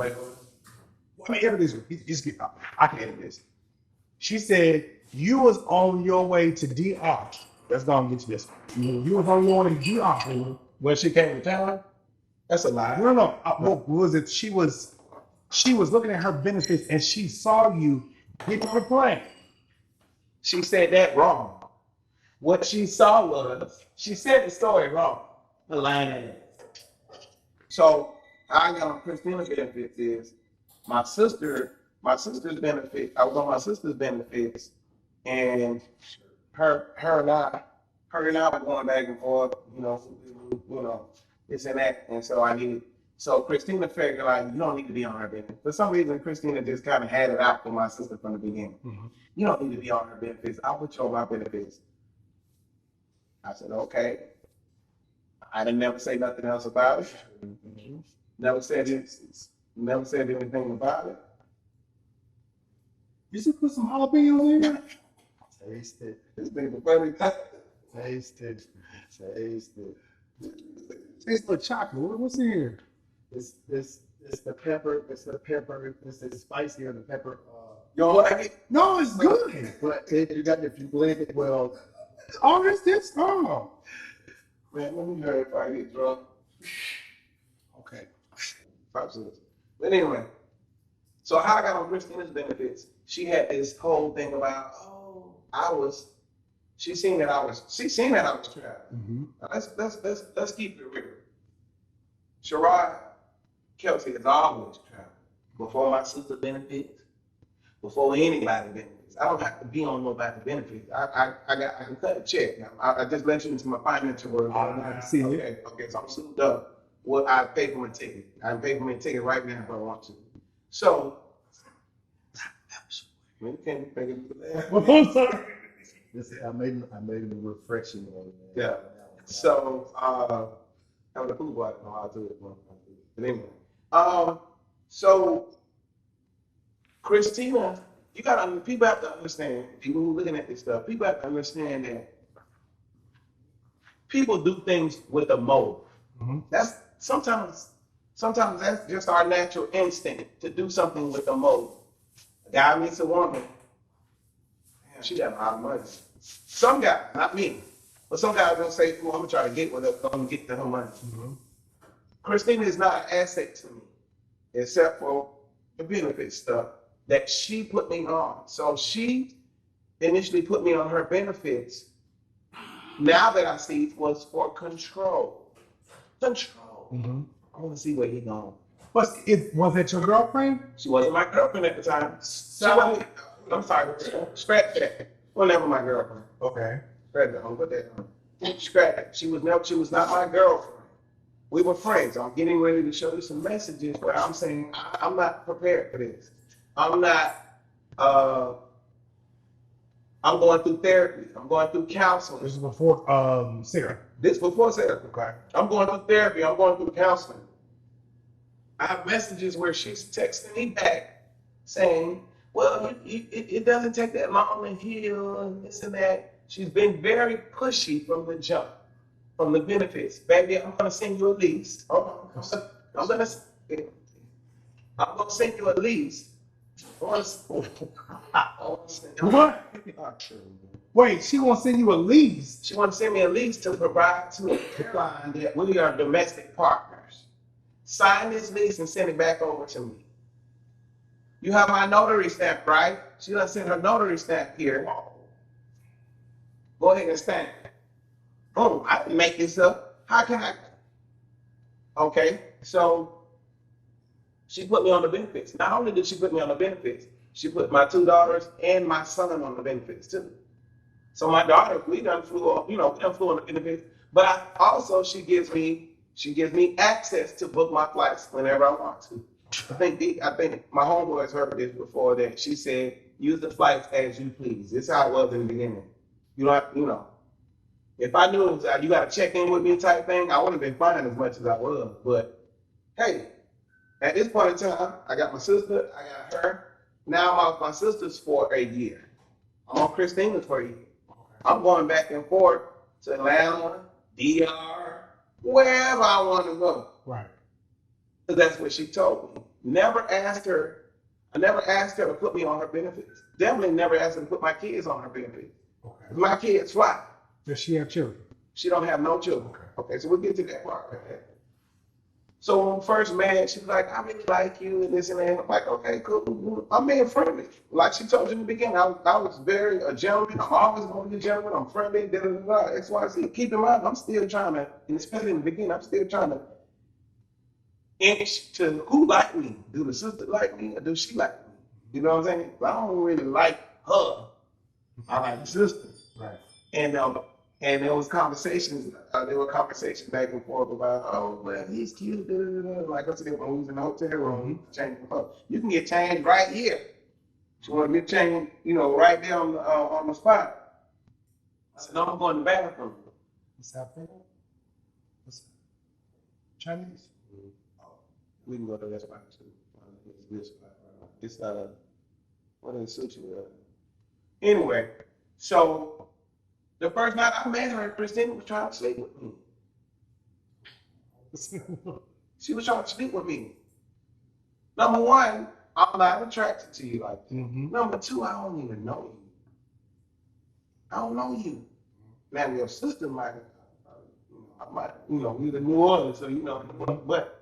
mean, edit this. Just get out. I can edit this. She said you was on your way to DR. Let's go and get you this. You was on your way to DR. When she came to town, that's a lie. No. What was it? She was looking at her benefits and she saw you get on the plane. She said that wrong. What she saw was, she said the story wrong. The line. So how I got on Christina's benefits is my sister's benefit. I was on my sister's benefits, and her and I were going back and forth, you know, this and that. And so Christina figured like, you don't need to be on her benefits. For some reason, Christina just kind of had it out for my sister from the beginning. Mm-hmm. You don't need to be on her benefits. I'll put you on my benefits. I said, okay. I didn't never say nothing else about it. Never said anything about it. You should put some jalapenos in there. Taste it. This nigga funny. Taste it. Taste it. Tastes like chocolate. What's in here? It's the pepper. It's the spicy or the pepper. You don't like it? No, it's good. But if you blend it well. Oh, this. Oh. Man, let me hear if I get drunk. Okay. But anyway, so how I got on Christina's benefits, she had this whole thing about, she seen that I was trapped. Mm-hmm. Now, let's keep it real. Shirrod Kelsey is always trapped. Before my sister benefits, before anybody benefits. I don't have to be on nobody's benefits. I can cut a check. Now, I just let you into my financial world. I see it. Okay, so I'm suited up. Well, I pay for my ticket. I can pay for my ticket right now if I want to. So, you can't make it. I'm sorry. I made it a refreshing one. Yeah. So, I was a food boy. No, I'll do it. But anyway, so Christina, people have to understand. People who are looking at this stuff, people have to understand that people do things with a motive. Mm-hmm. That's sometimes that's just our natural instinct to do something with a motive. A guy meets a woman, man, she got a lot of money. Some guy, not me, but But some guys will say, well, I'm gonna try to get with her, so I'm gonna get to her money. Mm-hmm. Christina is not an asset to me, except for the benefit stuff that she put me on. So she initially put me on her benefits. Now that I see it was for control. Control. Mm-hmm. I want to see where he going. Was it your girlfriend? She wasn't my girlfriend at the time. She wasn't, I'm sorry, scratch that. Well, never my girlfriend. Okay. Scratch that. I'll put that on. Scratch that. She was not my girlfriend. We were friends. I'm getting ready to show you some messages where I'm saying I'm not prepared for this. I'm not. I'm going through therapy. I'm going through counseling. This is before Sarah. This before Sarah. Okay. I'm going through therapy. I'm going through counseling. I have messages where she's texting me back saying, well, it doesn't take that long to heal and this and that. She's been very pushy from the jump, from the benefits. Baby, I'm going to send you a lease. Hold on. I'm going to send you a lease. What? Wait, she won't send you a lease. She wants to send me a lease to provide to a airline that we are domestic partners. Sign this lease and send it back over to me. You have my notary stamp, right? She done send her notary stamp here. Go ahead and stamp it. Boom, I didn't make this up. How can I? Okay, so she put me on the benefits. Not only did she put me on the benefits, she put my 2 daughters and my son on the benefits too. So my daughter, we done flew on, we done flew on the benefits. But she gives me access to book my flights whenever I want to. I think my homeboys heard this before that she said, use the flights as you please. This is how it was in the beginning. You don't have, if I knew it was, you got to check in with me type thing, I wouldn't have been flying as much as I was. But hey, at this point in time, I got my sister, I got her. Now I'm off my sister's for a year. I'm on Christina's for a year. I'm going back and forth to Atlanta, DR, wherever I want to go. Right. Because that's what she told me. I never asked her to put me on her benefits. Definitely never asked her to put my kids on her benefits. Okay. My kids fly. Does she have children? She don't have no children. Okay, so we'll get to that part. Okay. So when we first met, she was like, I really like you and this and that. I'm like, okay, cool. I'm being friendly. Like she told you in the beginning, I was very a gentleman. I'm always going to be a gentleman. I'm friendly, da da da da. X, Y, Z. Keep in mind, I'm still trying to, and especially in the beginning, I'm still trying to inch to who like me. Do the sister like me or do she like me? You know what I'm saying? I don't really like her. I like the sister. Right. And there was conversations. There were conversations back and forth about, oh well, he's cute. Da, da, da. Like I said, when we was in the hotel room, changing clothes. You can get changed right here. She wanted me to change, right there on the spot. I said, no, I'm going to the bathroom. What's happening? What's Chinese? We can go to that spot too. It's a good spot. It's what is sushi? Anyway, so the first night I met her, Christina was trying to sleep with me. She was trying to sleep with me. Number one, I'm not attracted to you like that. Mm-hmm. Number two, I don't even know you. I don't know you. Now your sister might, we the New Orleans, so but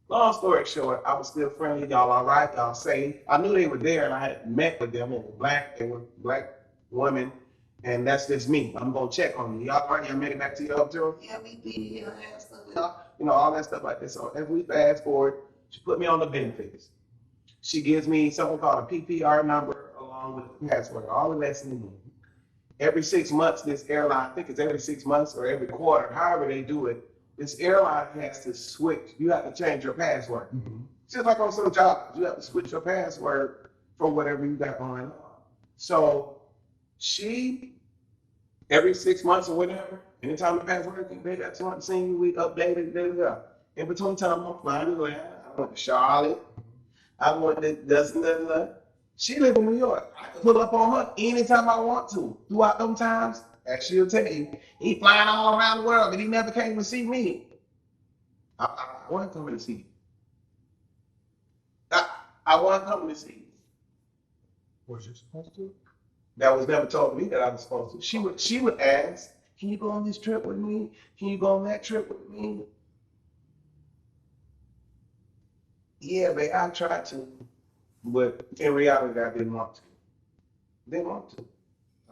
long story short, I was still friendly. Y'all all right? Y'all safe? I knew they were there, and I had met with them. They were black women, and that's just me. I'm gonna check on you. Y'all all right? Y'all made it back to your hotel? Yeah, we did. All that stuff like that. So as we fast forward, she put me on the benefits. She gives me something called a PPR number along with the password. All of that's in there. Every 6 months, this airline, I think it's every 6 months or every quarter, however they do it, this airline has to switch. You have to change your password. Mm-hmm. Just like on some jobs, you have to switch your password for whatever you got going on. So she, every 6 months or whatever, anytime the password can be that's one thing we updated, in between time I'm flying to Atlanta, I went to Charlotte, I went to She live in New York. I can pull up on her anytime I want to. Throughout them times, as she'll tell you, he flying all around the world, but he never came to see me. I want to come to see you. I want to come to see you. Was you supposed to? That was never told to me that I was supposed to. She would ask, Can you go on this trip with me? Can you go on that trip with me? Yeah, babe, I tried to. But in reality, I didn't want to. Didn't want to.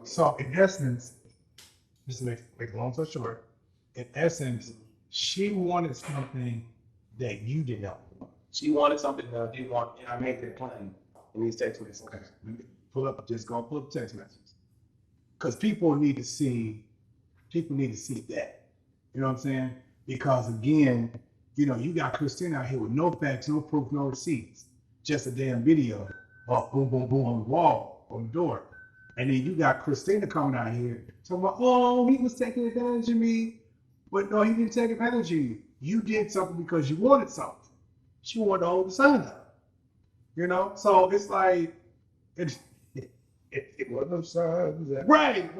So in essence, just to make a long story short, in essence, she wanted something that you did not want. She wanted something that I didn't want, and I made that plain in these text messages. Okay, pull up text messages. Because people need to see that. You know what I'm saying? Because again, you got Christina out here with no facts, no proof, no receipts, just a damn video of boom, boom, boom on the wall, on the door. And then you got Christina coming out here talking about, oh, he was taking advantage of me. But no, he didn't take advantage of you. You did something because you wanted something. She wanted to hold the sign up. So it's like, it What those signs? right.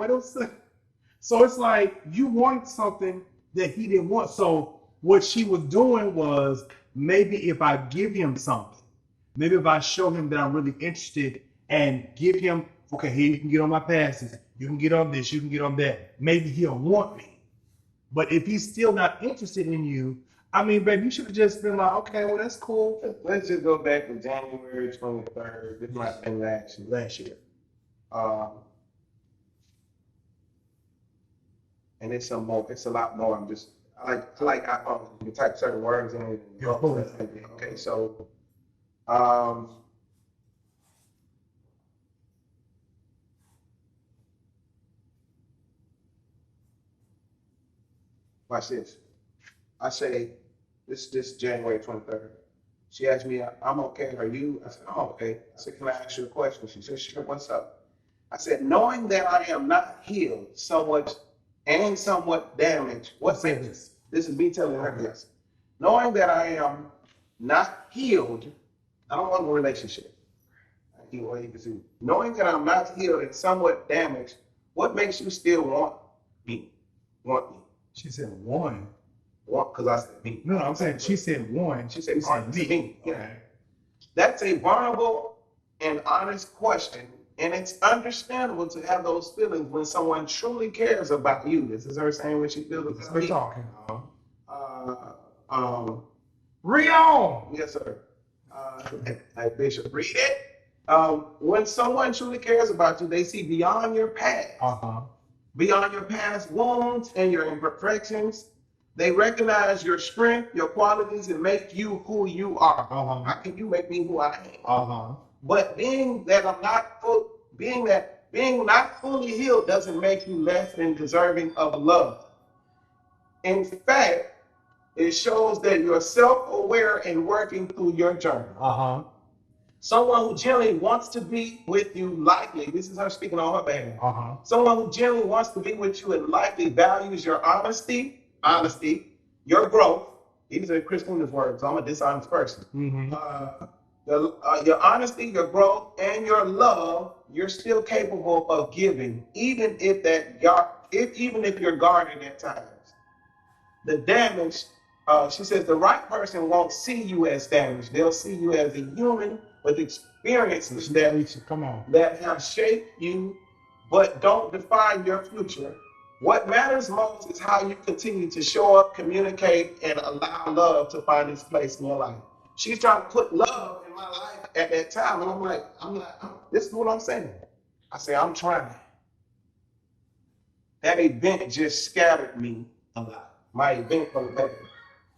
So it's like you wanted something that he didn't want. So what she was doing was, maybe if I give him something, maybe if I show him that I'm really interested and give him, okay, here you can get on my passes, you can get on this, you can get on that, maybe he'll want me. But if he's still not interested in you, I mean, baby, you should have just been like, okay, well, that's cool. Let's just go back to January 23rd. This might have been last year. And it's a lot more. I like you type certain words in it. Yeah, cool. Okay, so watch this. I say this January 23rd. She asked me, I'm okay, are you? I said, I'm okay. I said, can I ask you a question? She said, sure, what's up? I said, knowing that I am not healed somewhat damaged, what makes this? This is me telling her this. Knowing that I am not healed, I don't want a relationship. Knowing that I'm not healed and somewhat damaged, what makes you still want me? She said one. Because I said me. No, I'm saying she said one. She said me. Yeah. Okay. That's a vulnerable and honest question, and it's understandable to have those feelings when someone truly cares about you. This is her saying when she feels about We're me. talking. Read on. Yes, sir. Bishop, read it. When someone truly cares about you, they see beyond your past, beyond your past wounds and your imperfections. They recognize your strength, your qualities, and make you who you are. How can you make me who I am? But being not fully healed doesn't make you less than deserving of love. In fact, it shows that you're self-aware and working through your journey. Someone who genuinely wants to be with you lightly, this is her speaking on her behalf. Someone who genuinely wants to be with you and lightly values your honesty, your growth. These are Christina's words. I'm a dishonest person. Your honesty, your growth, and your love, you're still capable of giving, even if you're guarded at times. The damage, she says, the right person won't see you as damaged. They'll see you as a human with experiences that have shaped you, but don't define your future. What matters most is how you continue to show up, communicate, and allow love to find its place in your life. She's trying to put love in my life at that time, and I'm like, this is what I'm saying. I say, I'm trying. That event just scattered me a lot. My event from the back.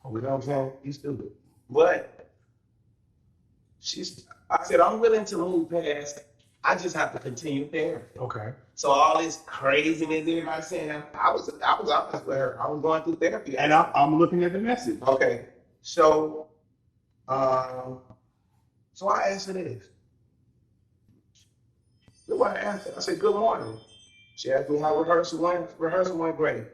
You know what I'm saying? You stupid. But I said, I'm willing to move past. I just have to continue there. Okay. So all this craziness, everybody saying, I was honest with her. I was going through therapy. And I'm looking at the message. Okay. So I asked her this. Look what I asked her. I said, good morning. She asked me how rehearsal went. Rehearsal went great.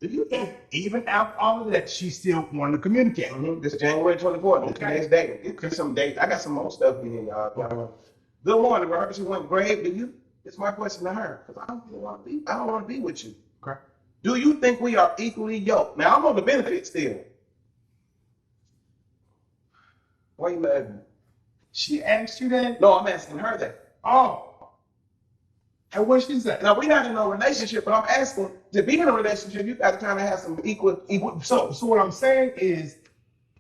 Do you think even after all of that, she still wanted to communicate? This is January 24th. Okay. Next day. Get some dates. I got some more stuff in here, y'all. Good morning. Rehearsal went great. It's my question to her, because I don't want to be with you. Okay. Do you think we are equally yoked? Now I'm on the benefit still. Why are you mad at me? She asked you that? No, I'm asking her that. Oh. And what she said? Now, we're not in a relationship, but I'm asking, to be in a relationship, you got to kind of have some equal. So what I'm saying is,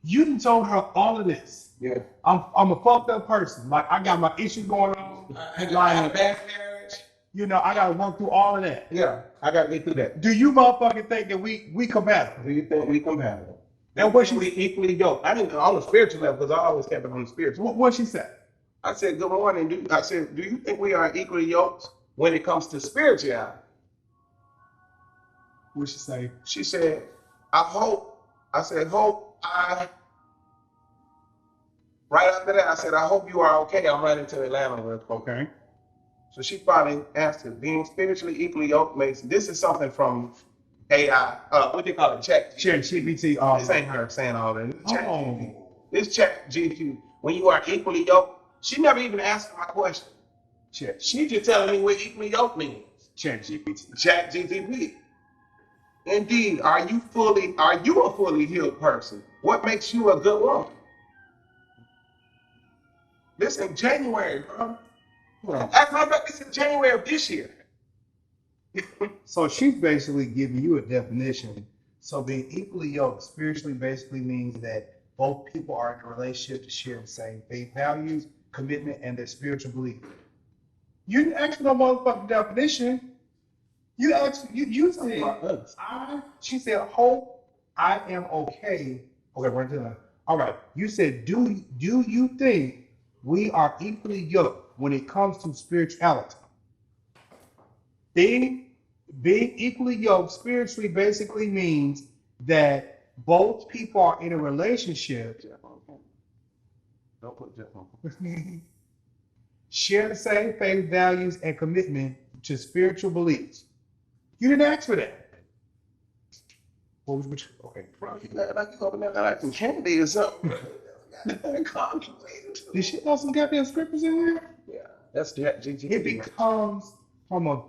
you done told her all of this. Yeah. I'm a fucked up person. Like, I got my issues going on. I got a bad marriage. You know, I gotta work through all of that. Yeah, I got to get through that. Do you motherfucking think that we compatible? Do you think we compatible? And what she We equally yoked. I didn't on the spiritual level because I always kept it on the spiritual. what she said? I said, good morning. I said, do you think we are equally yoked when it comes to spirituality? What she say? She said, I said, right after that, I said, I hope you are okay. I'm running to Atlanta real quick. Okay. So she finally answered, being spiritually equally yoked makes, this is something from AI, what do you call it? GPT. This ain't her saying all that. Oh. This chat GPT, when you are equally yoked, she never even asked my question. She just telling me what equally yoked means. Chat GPT. Chat GPT. Indeed, are you a fully healed person? What makes you a good woman? This in January, bro. As a matter of fact, this is January of this year. So she's basically giving you a definition. So being equally yoked spiritually basically means that both people are in a relationship to share the same faith values, commitment, and their spiritual belief. You didn't ask for no motherfucking definition. You asked, you said, she said, hope I am okay. Okay, we're into that. All right. You said, do you think we are equally yoked when it comes to spirituality? Being equally yoked spiritually basically means that both people are in a relationship. Don't put Jeff on. Share the same faith values and commitment to spiritual beliefs. You didn't ask for that. What was which? Okay. Bro, you got like you over there got like some candy or something. Did she know some goddamn scriptures in here? Yeah, that's that GG. It becomes from a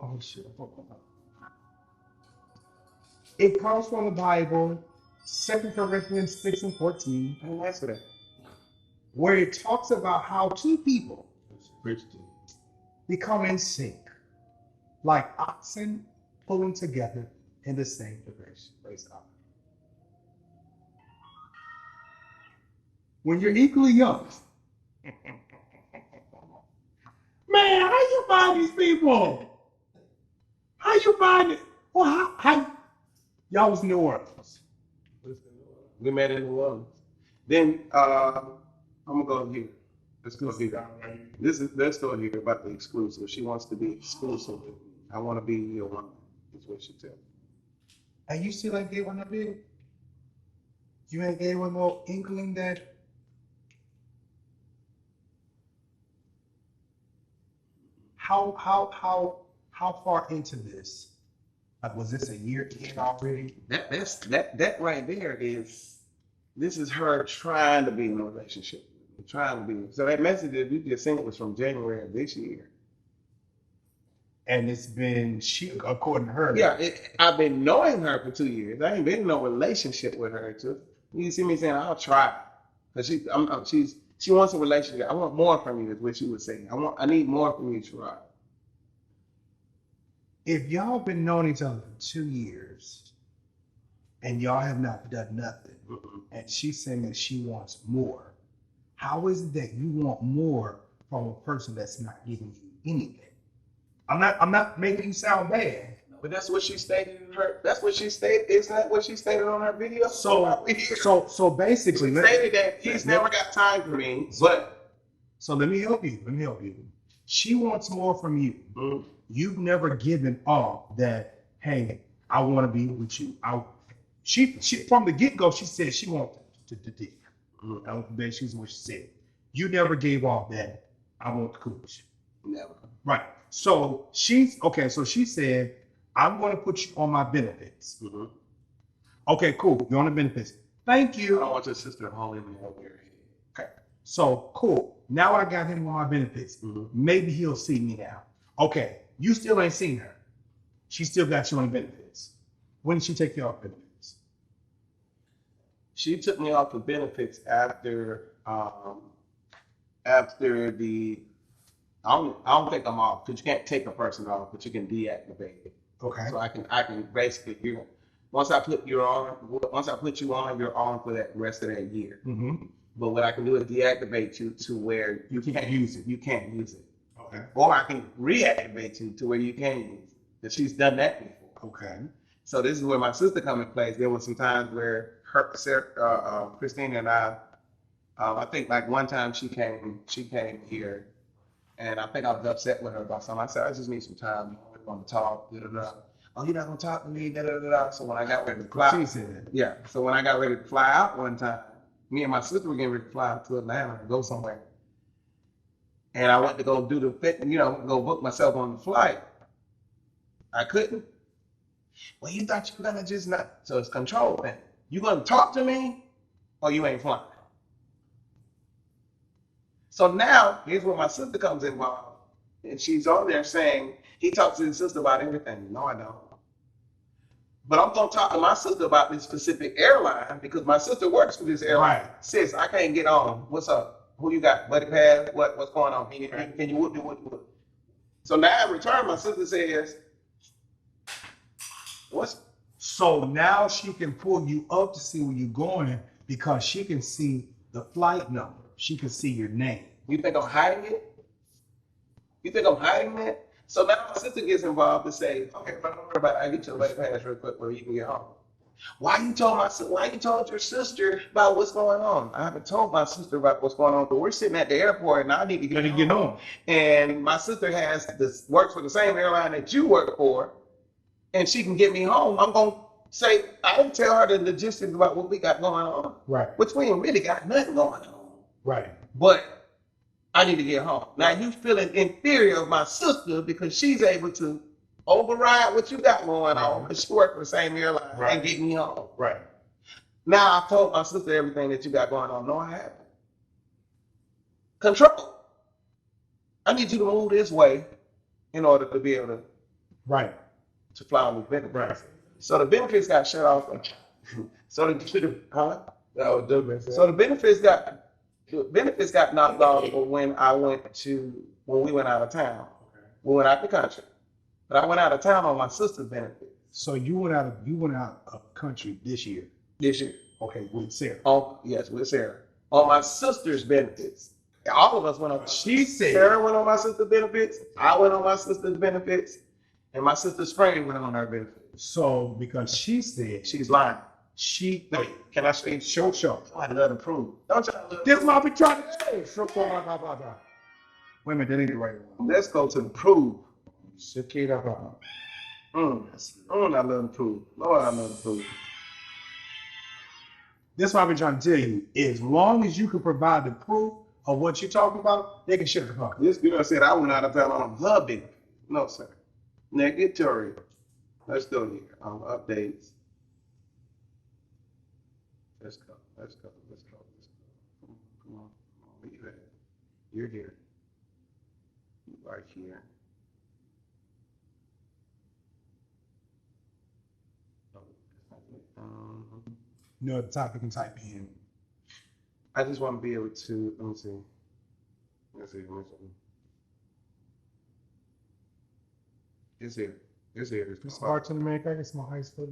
It comes from the Bible, 2 Corinthians 6 and 14, I didn't ask for that. where it talks about how two people become in sync, like oxen pulling together in the same direction. Praise God. When you're equally young, man, how you find these people? How you find it? Well, how y'all was in New Orleans. We met in New Orleans. Then I'm gonna go here. Let's go here. Let's go here about the exclusive. She wants to be exclusive. I want to be your woman. Is what she tells me. And you still ain't gave one a bit? You ain't gave one no inkling that how far into this? Like, was this a year in already? That right there is, this is her trying to be in a relationship. Trying to be. So that message that you just sent was from January of this year. And it's been, according to her. Yeah, I've been knowing her for 2 years. I ain't been in no relationship with her. You see me saying, I'll try. Because she wants a relationship. I want more from you, is what she was saying. I need more from you, Shirrod. If y'all been knowing each other for 2 years and y'all have not done nothing, and she's saying that she wants more, how is it that you want more from a person that's not giving you anything? I'm not making you sound bad. But that's what she stated in her. That's what she stated. Isn't that what she stated on her video? So basically, she stated that he's never got time for me. But so let me help you. She wants more from you. Mm-hmm. You've never given off that. Hey, I want to be with you. She from the get go. She said she wanted to dig. Mm-hmm. I don't bet she's what she said. You never gave off that. I want to cool with you. Never. Right. So she's okay. So she said, I'm going to put you on my benefits. Mm-hmm. Okay, cool. You're on the benefits. Thank you. I don't want your sister home in over here. Okay. So cool. Now I got him on my benefits. Mm-hmm. Maybe he'll see me now. Okay. You still ain't seen her. She still got you on benefits. When did she take you off benefits? She took me off of benefits after the I don't think I'm off because you can't take a person off, but you can deactivate it. Okay. So I can basically once I put you on, you're on for that rest of that year. Mm-hmm. But what I can do is deactivate you to where you can't use it. You can't use it. Okay. Or I can reactivate you to where you can use it. Because she's done that before. Okay. So this is where my sister come in place. There was some times where Christina and I think like one time she came here, and I think I was upset with her about something. I said, I just need some time. We're going to talk. Da, da, da. Oh, you're not going to talk to me. Da, da, da, da. So when I got ready to fly, She said. yeah. So when I got ready to fly out one time, me and my sister were getting ready to fly out to Atlanta and go somewhere. And I went to go do the fit, go book myself on the flight. I couldn't. Well, you thought you were gonna just not. So it's control thing. You gonna talk to me, or you ain't flying. So now here's where my sister comes involved, and she's on there saying he talks to his sister about everything. No, I don't. But I'm gonna talk to my sister about this specific airline because my sister works for this airline. Right. Sis, I can't get on. What's up? Who you got? Buddy pass? What's going on? Can you whoop? So now in return, my sister says, what's So now she can pull you up to see where you're going because she can see the flight number. She can see your name. You think I'm hiding it? You think I'm hiding that? So now my sister gets involved to say, okay, but don't worry about it. I get your buddy pass real quick where you can get home. Why you told your sister about what's going on? I haven't told my sister about what's going on, but we're sitting at the airport and I need to get home. And my sister works for the same airline that you work for, and she can get me home. I'm gonna say I didn't tell her the logistics about what we got going on. Right. Which we ain't really got nothing going on. Right. But I need to get home. Now you feeling inferior of my sister because she's able to override what you got going on because she works for the same airline and get me home. Right. Now I've told my sister everything that you got going on. No, I haven't. Control. I need you to move this way in order to be able to fly on the benefits. Right. So the benefits got shut off. So the benefits got knocked off when we went out of town. We went out the country. But I went out of town on my sister's benefits. So you went out of country this year. This year. Okay, with Sarah. Oh, yes, with Sarah. On my sister's benefits. All of us went on. Sarah went on my sister's benefits. I went on my sister's benefits. And my sister's friend went on her benefits. So because she said She's lying. no, Can I say show. I let her prove. Don't try to This is what I be trying to say. Wait a minute, that ain't the right one. Let's go to the prove. Shakira. I love the prove. Lord, I love the prove. This is what I've been trying to tell you. As long as you can provide the proof of what you're talking about, they can shut the fuck up. This girl said I went out of town on her benefit. No, sir. Negatory. Let's go here. Updates. Let's go. Come on. Where you at? You're here. You are here. You know, at the top you can type in. I just want to be able to, let me see. It's here. It's hard to make. I get some high school.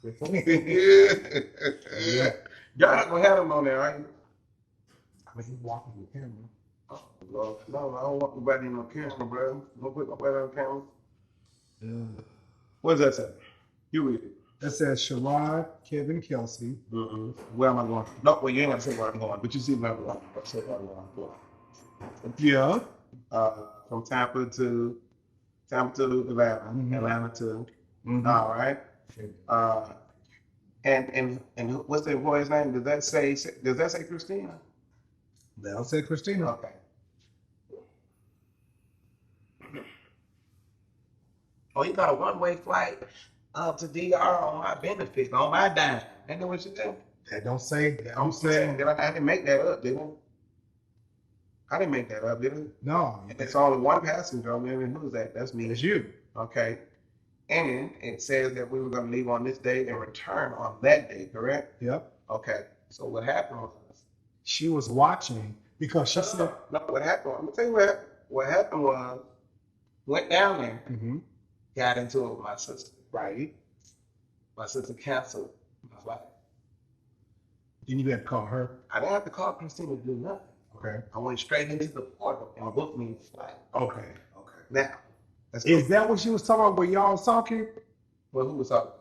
Yeah. Y'all not gonna have them on there, right? I mean, he's walking with the camera. Oh, Lord. No, I don't want nobody on camera, bro. Don't put nobody on camera. Yeah. What does that say? You read it. That says Shirrod Kelsey. Where am I going? No, well, you ain't gonna say where I'm going, but you see where I'm going. Say where I'm going. Yeah. From Tampa to Atlanta, Atlanta to all right. And what's that boy's name? Does that say Christina? That'll say Christina. Okay. Oh, you got a one-way flight up to DR on my benefit, on my dime. Ain't that what you do? That don't say. I'm saying I didn't make that up, did I didn't make that up, did I? No. It's only one passenger. I mean, who's that? That's me. It's you. Okay. And it says that we were going to leave on this day and return on that day, correct? Yep. Okay. So what happened was She was watching because she said. No, what happened? I'm going to tell you what happened. what happened was, went down there, Mm-hmm. got into it with my sister. Right. My sister canceled my flight. Then you had to call her. I didn't have to call Christina to do nothing. Okay. I went straight into the portal and booked me a flight. Okay. Okay. Now, let's Is go. that what she was talking about when y'all was talking? Well, who was talking?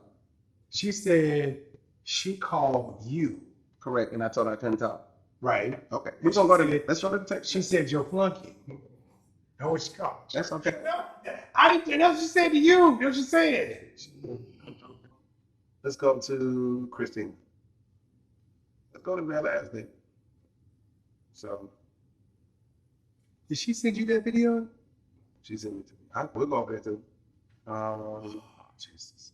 She said she called you. Correct, and I told her I couldn't talk. Right. Okay, And we're she gonna go to said- let's go to the text. She said your flunky. That's what she called. That's okay. No, I didn't think that's what she said to you. That's what she said. Let's go to Christina. Let's go to that last day. So Did she send you that video? she sent it to me. We'll go over there too. Jesus.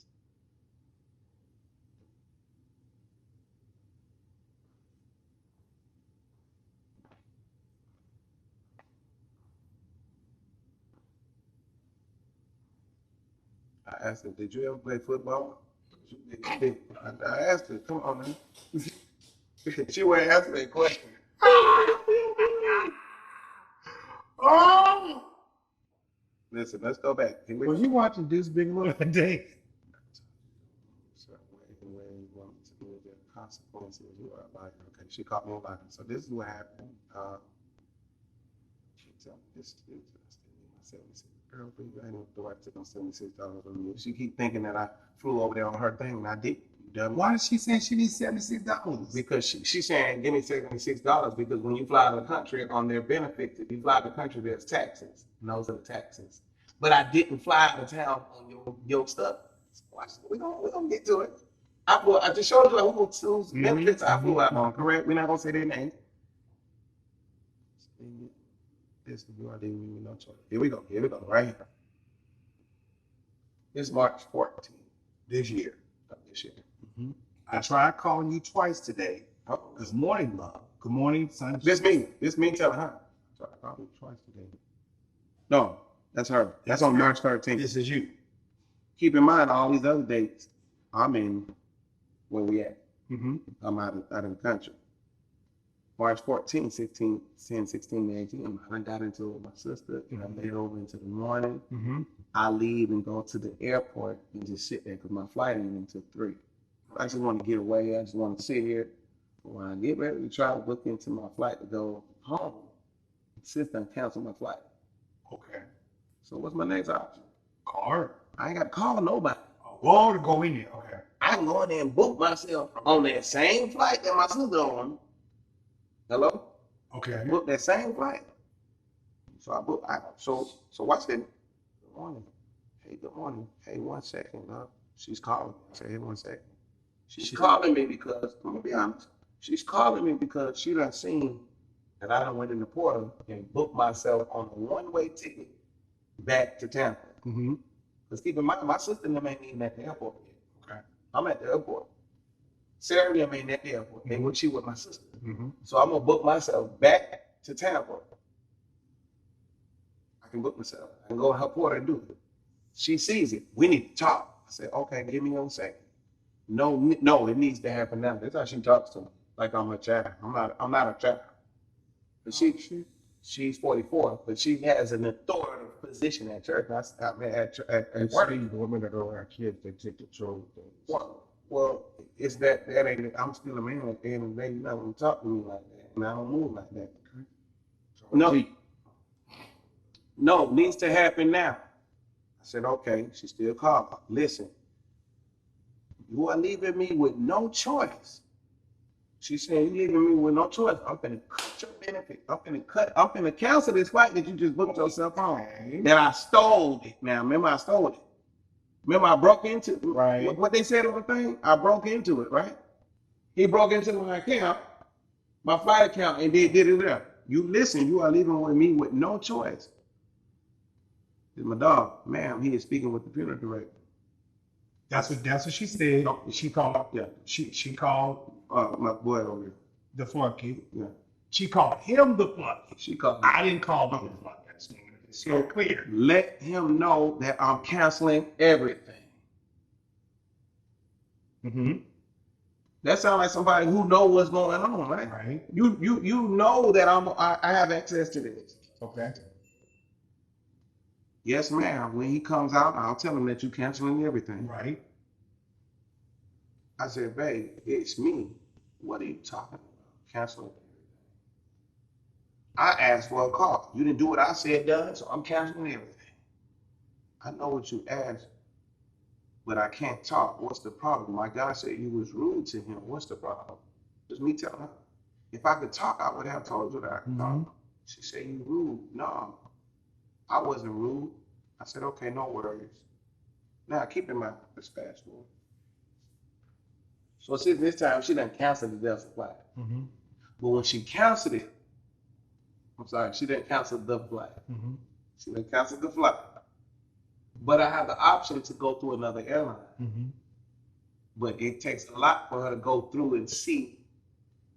I asked her, did you ever play football? I asked her, come on, man. She wouldn't answer that question. Oh! Listen, let's go back. Here we Were go. you watching Deuce Big Little today? So where you want me to do the consequences you are like, okay, she caught me lying. So this is what happened. This is 76 girl, but I ain't the right to no $76 on you. She keep thinking that I flew over there on her thing and I didn't. You dummy. Why is she saying she needs $76? Because she's saying give me $76 because when you fly to the country on their benefits, if you fly to the country, there's taxes. And those are the taxes. But I didn't fly out of town on your stuff. We're gonna get to it. I just showed you whose benefits I flew out on, correct? We're not gonna say their name. This you are leaving me no choice. Here we go, right here. It's March 14th This year. of this year. I tried calling you twice today. Oh, Good morning, love. Good morning, son. this me telling her. So I called her twice today. No, that's her. That's on March 13th. This is you. Keep in mind all these other dates. I'm in where we at. Mm-hmm. I'm out of the country. March 14th, 16, 16, 18, I got into it with my sister, and I laid over into the morning. Mm-hmm. I leave and go to the airport and just sit there because my flight ain't until 3. I just want to get away. I just want to sit here. When I get ready to try to book into my flight to go home, my sister canceled my flight. Okay. So what's my next option? Call her. I ain't got to call nobody. Oh, to go in there. Okay. I can go in there and book myself on that same flight that my sister on. Hello? Okay. Book that same flight. So I book. So watch it. Good morning. Hey, good morning. Hey, 1 second. She's calling. I say, hey, 1 second. She's calling me because I'm gonna be honest. She's calling me because she done seen that I done went in the portal and booked myself on a one-way ticket back to Tampa. Mm-hmm. Because keep in mind, my sister and them ain't even at the airport yet. Okay. I'm at the airport. Sarah and them ain't at the airport. They with she with my sister. Mm-hmm. So I'm gonna book myself back to Tampa. I can book myself. I can go to her portal and do it. She sees it. We need to talk. I said, okay, give me 1 second. No, it needs to happen now. That's how she talks to me, like I'm her child. I'm not a child. But she's 44, but she has an authoritative position at church. At work. The women that are our kids, they take control of things. Well, it's that ain't. I'm still a man at the end of the day. You're not gonna talk to me like that, and I don't move like that. No, needs to happen now. I said, okay. She still called. Listen, you are leaving me with no choice. She said, you leaving me with no choice. I'm gonna cut your benefit. I'm gonna cancel this flight that you just booked yourself on. That I stole it. Now, remember, I stole it. Remember, I broke into it. Right. What they said on the thing, I broke into it, right? He broke into my account, my flight account, and did it there. You listen, you are leaving with me with no choice. It's my dog, ma'am. He is speaking with the funeral director. That's what she said. No. She called. Yeah. She called My boy over here. the flunky. Yeah. She called him the flunky. She called. I didn't call him the flunky. It's so clear. Let him know that I'm canceling everything. Mm-hmm. That sounds like somebody who knows what's going on, right? Right. You know that I have access to this. Okay. Yes, ma'am. When he comes out, I'll tell him that you canceling everything. Right. I said, babe, it's me. What are you talking about? Canceling everything. I asked for a call. You didn't do what I said done, so I'm canceling everything. I know what you asked, but I can't talk. What's the problem? My guy said you was rude to him. What's the problem? Just me telling her. If I could talk, I would have told you that I could talk. She said, you rude. No, I wasn't rude. I said, okay, no worries. Now, keep in mind, let's fast forward. So since this time, she done canceled the death supply. But when she canceled it, I'm sorry, she didn't cancel the flight. She didn't cancel the flight. But I have the option to go through another airline. But it takes a lot for her to go through and see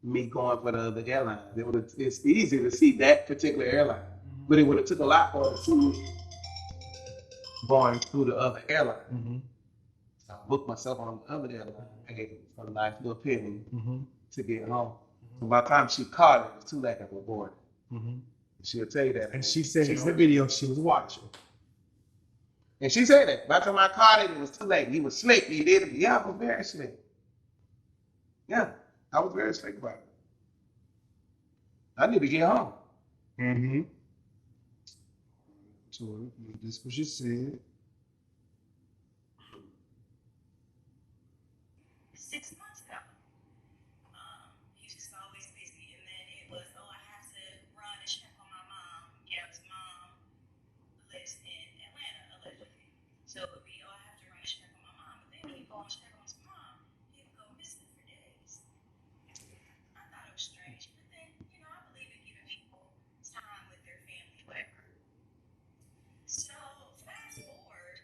me going for the other airline. It's easy to see that particular airline, but it would have took a lot for her to see me going through the other airline. So I booked myself on the other airline, paid for a nice little penny to get home. So by the time she caught it, it was too late to board. She'll tell you that. And she said in the video she was watching. And she said that. By the time I caught it, it was too late. He was slick. He did it. Yeah, I was very slick. Yeah, I was very slick about it. I need to get home. So this is what she said. 6 months ago. He's just always busy. And then it was, oh, I have to run and check on my mom. Gab's mom lives in Atlanta, allegedly. So it would be, oh, I have to run and check on my mom. But then when you go and check on his mom, he would go missing for days. I thought it was strange. But then, you know, I believe in giving people time with their family, whatever. So fast forward,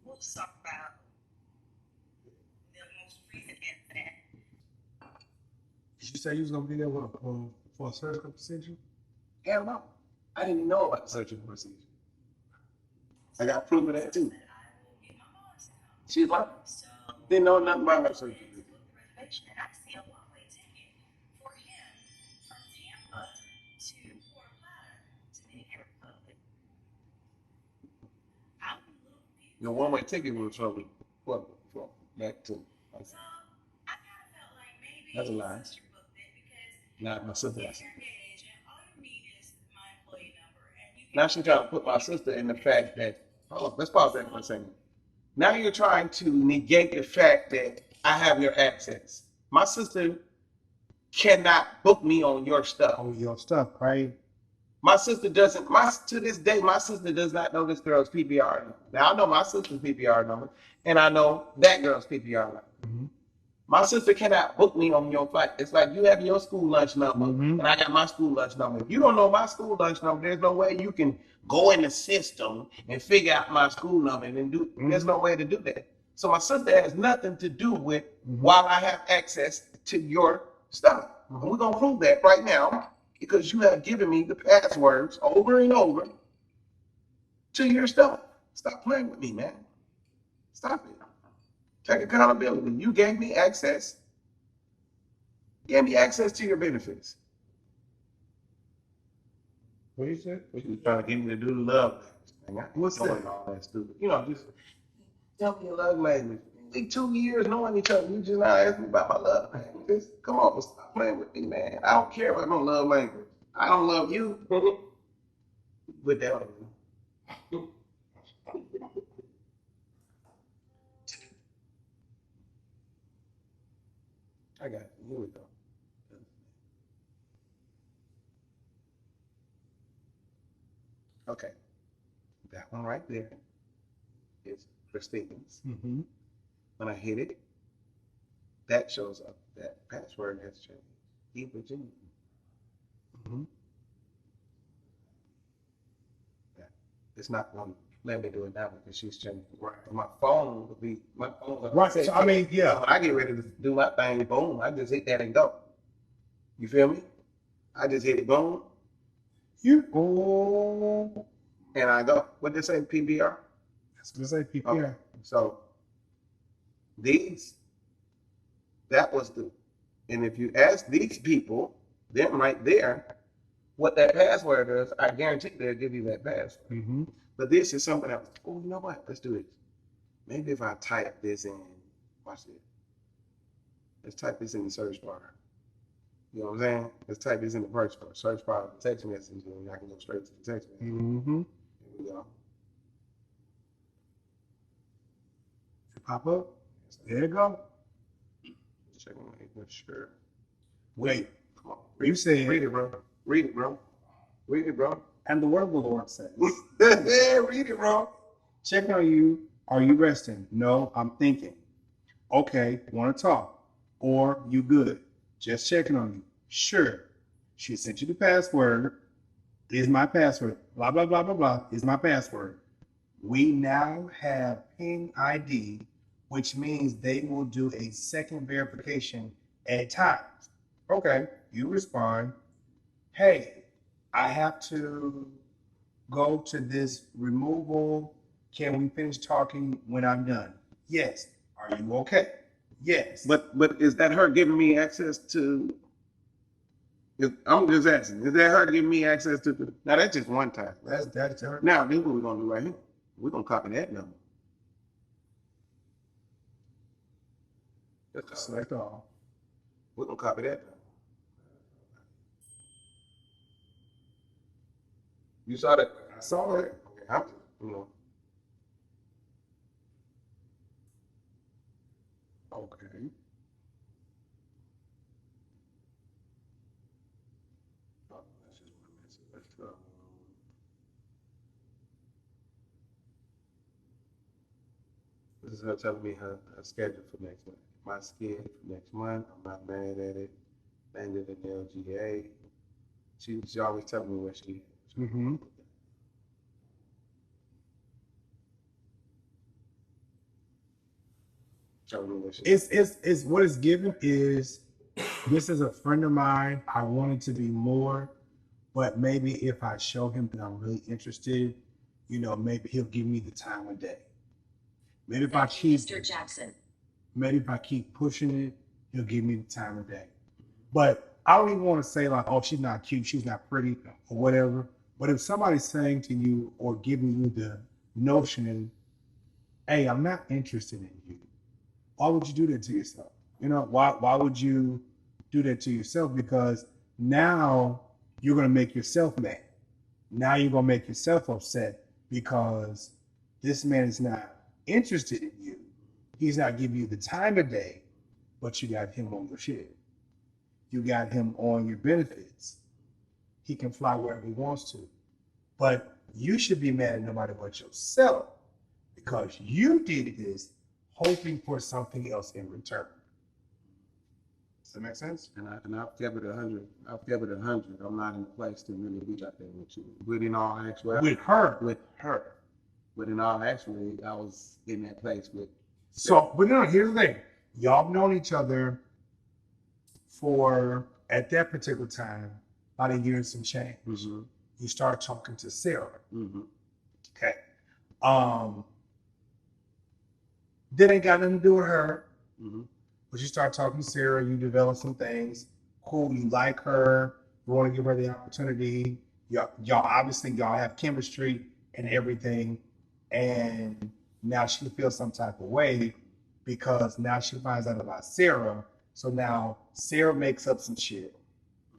we'll talk about the most recent incident. Did you say you was gonna be there for a surgical procedure? Hell no. I didn't even know about the surgical procedure. I got proof of that too. That I will get my mom to know. She's like, So didn't know nothing about her surgery. to book the reservation, and I see a one-way ticket for him from Tampa to Fort Lauderdale to Dominican Republic. I'm a little confused. The one-way ticket was from back to. So I kind of felt like maybe That's a lie. sister booked it because Not my sister. if you're a agent, all you need is my employee number, and you can. Now she's trying to put my sister in the fact that, hold on, let's pause that for a second. Now you're trying to negate the fact that I have your access. My sister cannot book me on your stuff. Oh, your stuff, right? My sister doesn't, to this day, my sister does not know this girl's PPR number. Now I know my sister's PPR number, and I know that girl's PPR number. My sister cannot book me on your flight. It's like you have your school lunch number, and I got my school lunch number. If you don't know my school lunch number, there's no way you can go in the system and figure out my school number and do. There's no way to do that. So my sister has nothing to do with while I have access to your stuff. And we're gonna prove that right now because you have given me the passwords over and over to your stuff. Stop playing with me, man. Stop it. Take accountability. You gave me access. Gave me access to your benefits. What you said? You was trying to get me to do the love language. What's that? All that stupid. You know, just tell me your love language. We 2 years knowing each other. You just now asking me about my love language. Just, come on, stop playing with me, man. I don't care about no love language. I don't love you. With that on. I got it. Here we go. Okay. That one right there is Christina's. When I hit it, that shows up. That password has changed. Keep Virginia. Yeah. It's not going to let me do it now because she's changed. Right. My phone will be, my phone. Right. So, I mean, yeah. So when I get ready to do my thing, boom, I just hit that and go. You feel me? I just hit it, boom. You go. And I go. What did they say, PBR? That's what they say, PPR. Okay. So that was and if you ask these people, them right there, what that password is, I guarantee they'll give you that password. Mm-hmm. But this is something else. Oh, you know what? Let's do it. Maybe if I type this in, watch this. Let's type this in the search bar. You know what I'm saying? Let's type this in the search bar of the text message, and I can go straight to the text message. Mm-hmm. Here we go. Pop up. There you go. Check my sure. Wait. Come on. You said, Read it, bro. Read it, bro. Read it, bro. and the word of the Lord says, Yeah, read it, bro. check on you. Are you resting? No, I'm thinking. Okay, want to talk? Or you good? Just checking on you. Sure. She sent you the password. Is my password. Blah, blah, blah, blah, blah. Is my password. We now have ping ID, which means they will do a second verification at times. Okay, you respond. Hey, I have to go to this removal. Can we finish talking when I'm done? Yes. Are you okay? Yes. But is that her giving me access to? I'm just asking. Is that her giving me access to? Now that's just one time. that's her. Now this is what we're gonna do right here. We're gonna copy that number. Select all. We're gonna copy that number. You saw that? I saw it. Okay, I'm, you know. Okay. Oh, that's just one message. Let's go. This is her telling me her schedule for next month. My schedule for next month. I'm not mad at it. Landed in LGA. She always telling me where she is. Mm-hmm. Telling me where she is. It's what it's given is this is a friend of mine. I wanted to be more, but maybe if I show him that I'm really interested, you know, maybe he'll give me the time of day. Maybe if I keep Mr. Jackson. maybe if I keep pushing it, he'll give me the time of day. But I don't even want to say like, oh, she's not cute, she's not pretty, or whatever. But if somebody's saying to you or giving you the notion, hey, I'm not interested in you, why would you do that to yourself? You know, why would you do that to yourself? Because now you're gonna make yourself mad. Now you're gonna make yourself upset because this man is not interested in you. He's not giving you the time of day, but you got him on your shit. You got him on your benefits. He can fly wherever he wants to. But you should be mad at nobody but yourself because you did this hoping for something else in return. Does that make sense? And I've kept it 100. I've kept it 100. I'm not in a place to really be like that with you. But in all actuality, With her. with her. But in all actuality, I was in that place with. So, but no, here's the thing. Y'all have known each other for, at that particular time, about a year and some change. Mm-hmm. You start talking to Sarah. Mm-hmm. Okay. That ain't got nothing to do with her. Mm-hmm. But you start talking to Sarah, you develop some things. Cool, you like her. You want to give her the opportunity. Y'all obviously y'all have chemistry and everything. And now she feels some type of way because now she finds out about Sarah. So now Sarah makes up some shit.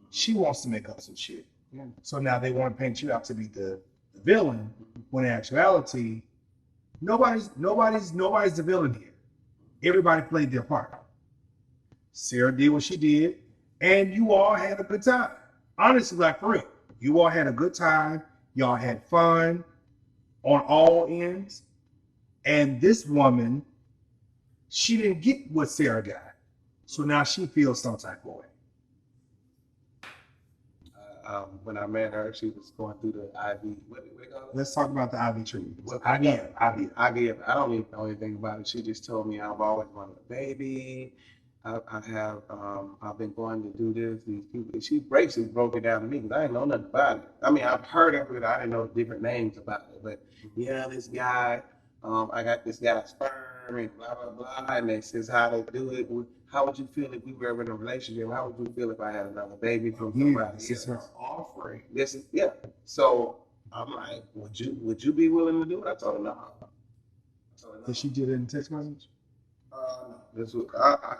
She wants to make up some shit. Yeah. So now they want to paint you out to be the villain, when in actuality, nobody's the villain here. Everybody played their part. Sarah did what she did, and you all had a good time. Honestly, like for real, you all had a good time. Y'all had fun on all ends. And this woman, she didn't get what Sarah got. So now she feels some type of way. When I met her, she was going through the IV. What do we call it? Let's talk about the IV treatment. What- IVF. I don't even know anything about it. She just told me I've always wanted a baby. I've been going to do this. These people. She basically broke it down to me because I didn't know nothing about it. I mean, I've heard of it. I didn't know different names about it. But yeah, this guy. I got this guy's sperm. and blah, blah, blah. And this is how they do it. How would you feel if we were in a relationship? How would you feel if I had another baby from somebody? This is her Offering. This is, yeah. So I'm like, would you be willing to do it? I told her no. Did she do it in text message? This was,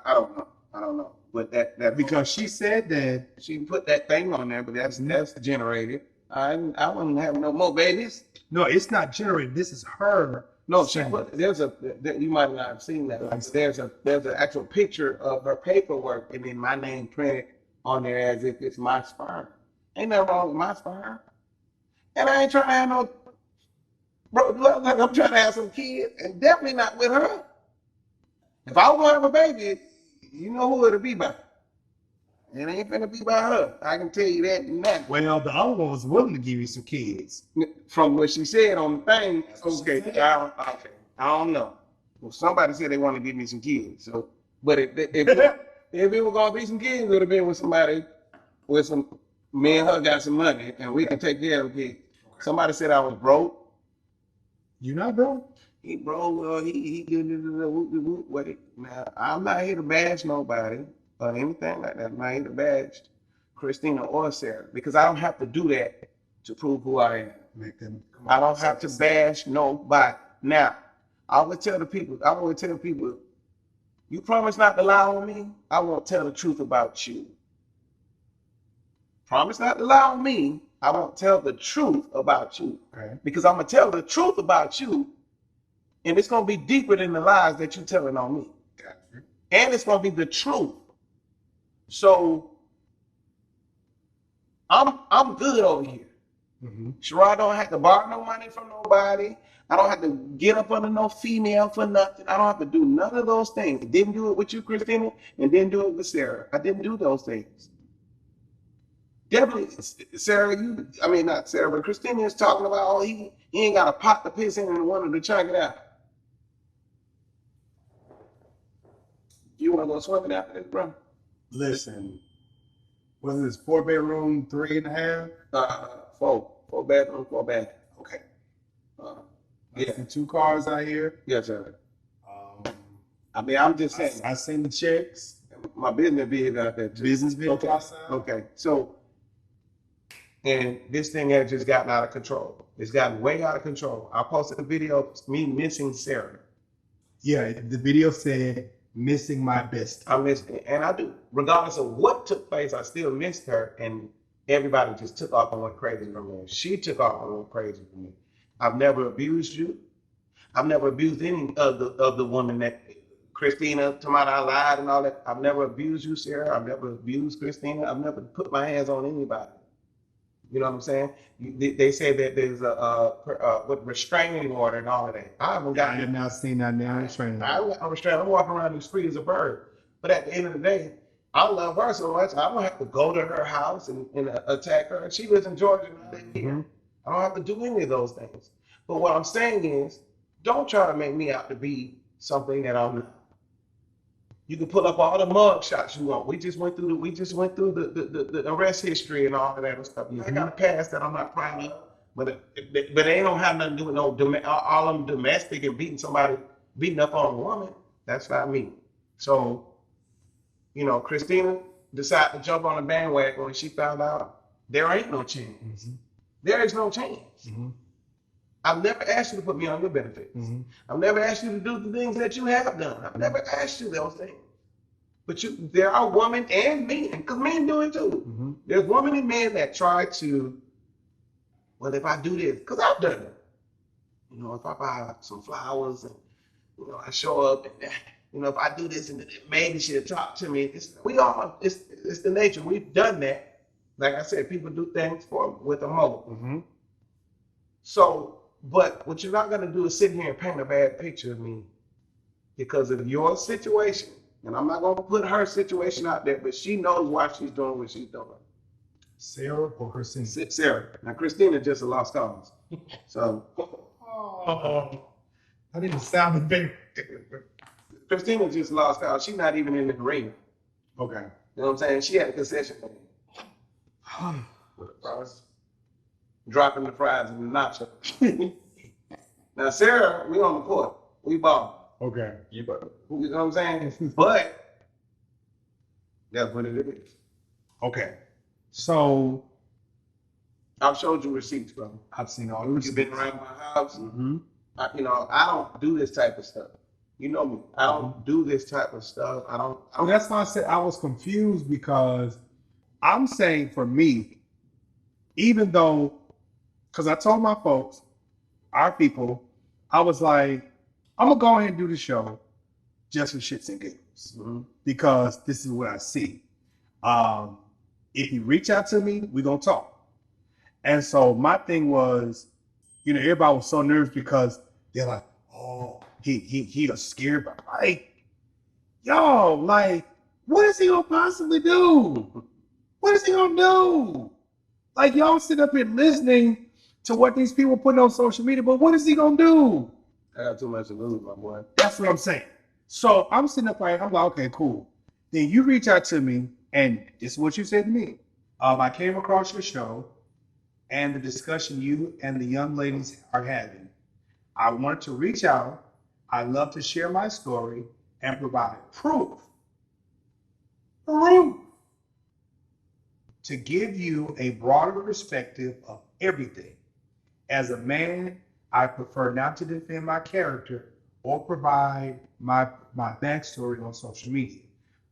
I don't know. I don't know. But that Because she said that. she put that thing on there, but that's generated. I wouldn't have no more babies. No, it's not generated. This is her. No, she saying put you might not have seen that. Like, there's an actual picture of her paperwork and then my name printed on there as if it's my sperm. Ain't nothing wrong with my sperm. And I ain't trying to have no bro, look, I'm trying to have some kids and definitely not with her. If I want to have a baby, you know who it'll be by. It ain't finna be by her. I can tell you that and that. Well, the other one was willing to give you some kids. From what she said on the thing, okay, I don't know. Well, somebody said they want to give me some kids. So, but if it were gonna be some kids, it would have been with somebody with some. Me and her got some money, and we can take care of the kids. Somebody said I was broke. You not, bro? He broke. He did it. Now I'm not here to bash nobody or anything like that. I'm not here to bash Christina or Sarah because I don't have to do that to prove who I am. Make them. I don't have to bash nobody. Now, I would tell people, you promise not to lie on me, I won't tell the truth about you. Promise not to lie on me, I won't tell the truth about you. Okay. Because I'm going to tell the truth about you, and it's going to be deeper than the lies that you're telling on me. Gotcha. And it's going to be the truth. So, I'm good over here. Mm-hmm. Shirrod don't have to borrow no money from nobody. I don't have to get up under no female for nothing. I don't have to do none of those things. Didn't do it with you, Christina, and didn't do it with Sarah. I didn't do those things. Definitely, Sarah, not Sarah, but Christina is talking about, he ain't got a pot to piss in and wanted to check it out. You want to go swimming after this, bro? Listen, was this 4-bedroom, 3.5? 4 bedroom, 4 bath. Okay. Yeah. I see 2 cars out here. Yes, sir. I'm just saying. I seen the checks. My business vehicle out there too. Business vehicle okay. outside. Okay. So, and this thing has just gotten out of control. It's gotten way out of control. I posted a video of me missing Sarah. Yeah, the video said missing my best. I missed, and I do. Regardless of what took place, I still missed her, and everybody just took off and went crazy for me. She took off and went crazy for me. I've never abused you. I've never abused any of the women that Christina, Tamara, I lied and all that. I've never abused you, Sarah. I've never abused Christina. I've never put my hands on anybody. You know what I'm saying? They say that there's a restraining order and all of that. I haven't got. I have not seen that now. Restraining I haven't got no restraining. I'm walking around these free as a bird. But at the end of the day, I love her so much. I don't have to go to her house and attack her. She lives in Georgia and I live here. Mm-hmm. I don't have to do any of those things. But what I'm saying is, don't try to make me out to be something that I'm not. You can pull up all the mug shots you want. We just went through the arrest history and all of that stuff. I got a past that I'm not proud of, but they don't have nothing to do with all them domestic and beating up on a woman. That's not me. So, Christina decided to jump on the bandwagon when she found out there ain't no chance. Mm-hmm. There is no chance. Mm-hmm. I've never asked you to put me on your benefits. Mm-hmm. I've never asked you to do the things that you have done. I've never asked you those things. But there are women and men, because men do it too. Mm-hmm. There's women and men that try to, well, if I do this, because I've done it. If I buy some flowers and, I show up and, if I do this and maybe she'll talk to me. It's the nature. We've done that. Like I said, people do things with a motive. Mm-hmm. So, but what you're not going to do is sit here and paint a bad picture of me because of your situation. And I'm not going to put her situation out there, but she knows why she's doing what she's doing. Sarah or Christina? Sarah. Now, Christina just a lost cause. So. I didn't sound big. Christina just lost cause. She's not even in the ring. Okay. You know what I'm saying? She had a concession thing. With the fries. Dropping the fries and the nacho. Now, Sarah, we on the court. We ball. Okay. You know what I'm saying? But that's what it is. Okay. So I've showed you receipts, bro. I've seen all the You've been receipts. around my house. Mm-hmm. I don't do this type of stuff. You know me. I don't do this type of stuff. I don't. And that's why I said I was confused because I'm saying for me, even though, because I told my folks, our people, I was like, I'm gonna go ahead and do the show just for shits and giggles because this is what I see. If you reach out to me, we're gonna talk. And so my thing was, everybody was so nervous because they're like, oh, he was scared by Mike. Yo, like, what is he gonna possibly do? What is he gonna do? Like, y'all sit up here listening to what these people putting on social media, but what is he gonna do? I got too much to lose, my boy. That's what I'm saying. So I'm sitting up like, I'm like, okay, cool. Then you reach out to me, and this is what you said to me. I came across your show and the discussion you and the young ladies are having. I wanted to reach out. I love to share my story and provide proof to give you a broader perspective of everything. As a man, I prefer not to defend my character or provide my backstory on social media.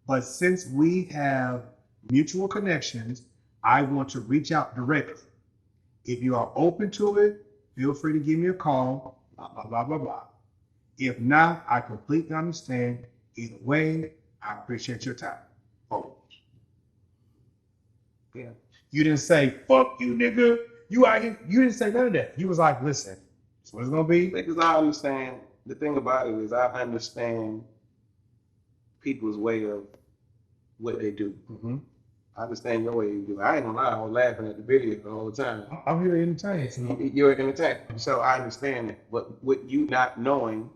But since we have mutual connections, I want to reach out directly. If you are open to it, feel free to give me a call, blah, blah, blah, blah, blah. If not, I completely understand. Either way, I appreciate your time. Oh. Yeah. You didn't say, fuck you, nigga. You out here. You didn't say none of that. You was like, listen, that's what it's going to be. Because I understand. The thing about it is I understand people's way of what they do. Mm-hmm. I understand your way you do. I ain't gonna lie, I was laughing at the video the whole time. I'm here to entertain. So. You're an entertainer, so I understand that. But with you not knowing,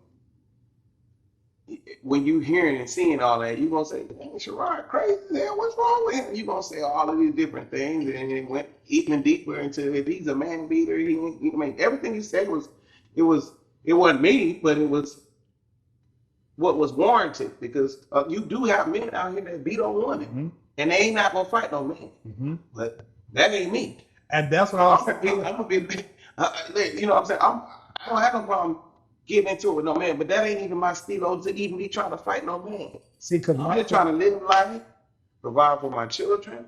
when you hearing and seeing all that, you gonna say, "Dang, Shirrod, crazy man, what's wrong with him?" You gonna say all of these different things, and it went even deeper into if he's a man beater. I mean, everything he said it wasn't me, but it was what was warranted because you do have men out here that beat on women. Mm-hmm. And they ain't not gonna fight no man. Mm-hmm. But that ain't me. And that's what I'm gonna be, you know what I'm saying? I don't have no problem getting into it with no man, but that ain't even my stilo to even be trying to fight no man. See, because I'm just trying to live life, provide for my children,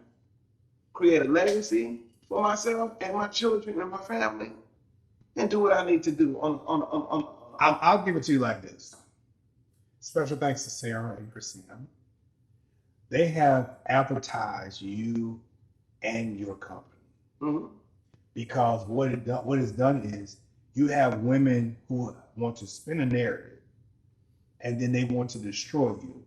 create a legacy for myself and my children and my family, and do what I need to do I'll give it to you like this. Special thanks to Sarah and Christina. They have advertised you and your company. Mm-hmm. Because what it's done is you have women who want to spin a narrative and then they want to destroy you.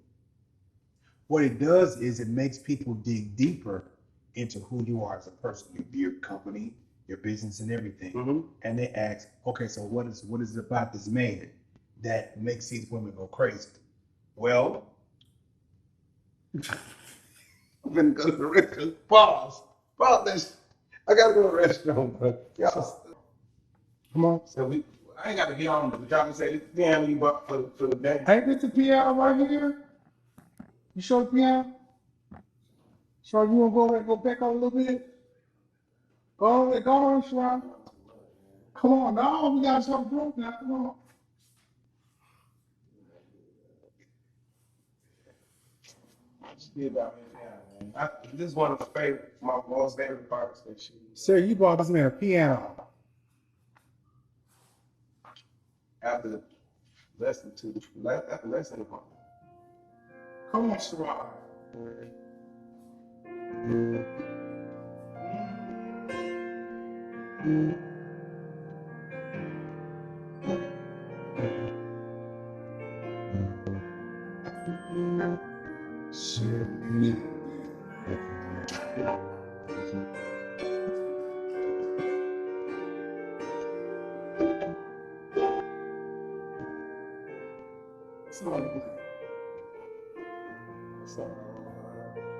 What it does is it makes people dig deeper into who you are as a person, your company, your business and everything. Mm-hmm. And they ask, okay, so what is it about this man that makes these women go crazy? Well, I'm gonna go to the restroom. Pause this. I gotta go to the restroom, but y'all. come on. So I ain't got to get on, but y'all can say this piano you bought for the day. Hey, this the piano right here. You show the piano? So you wanna go ahead and go back up a little bit? Go on, Shirrod. Come on, no, we got something broke now. Come on. This is one of my most favorite parts that she. Sir, you bought this man a piano. After lesson 1. Come on, Shirrod.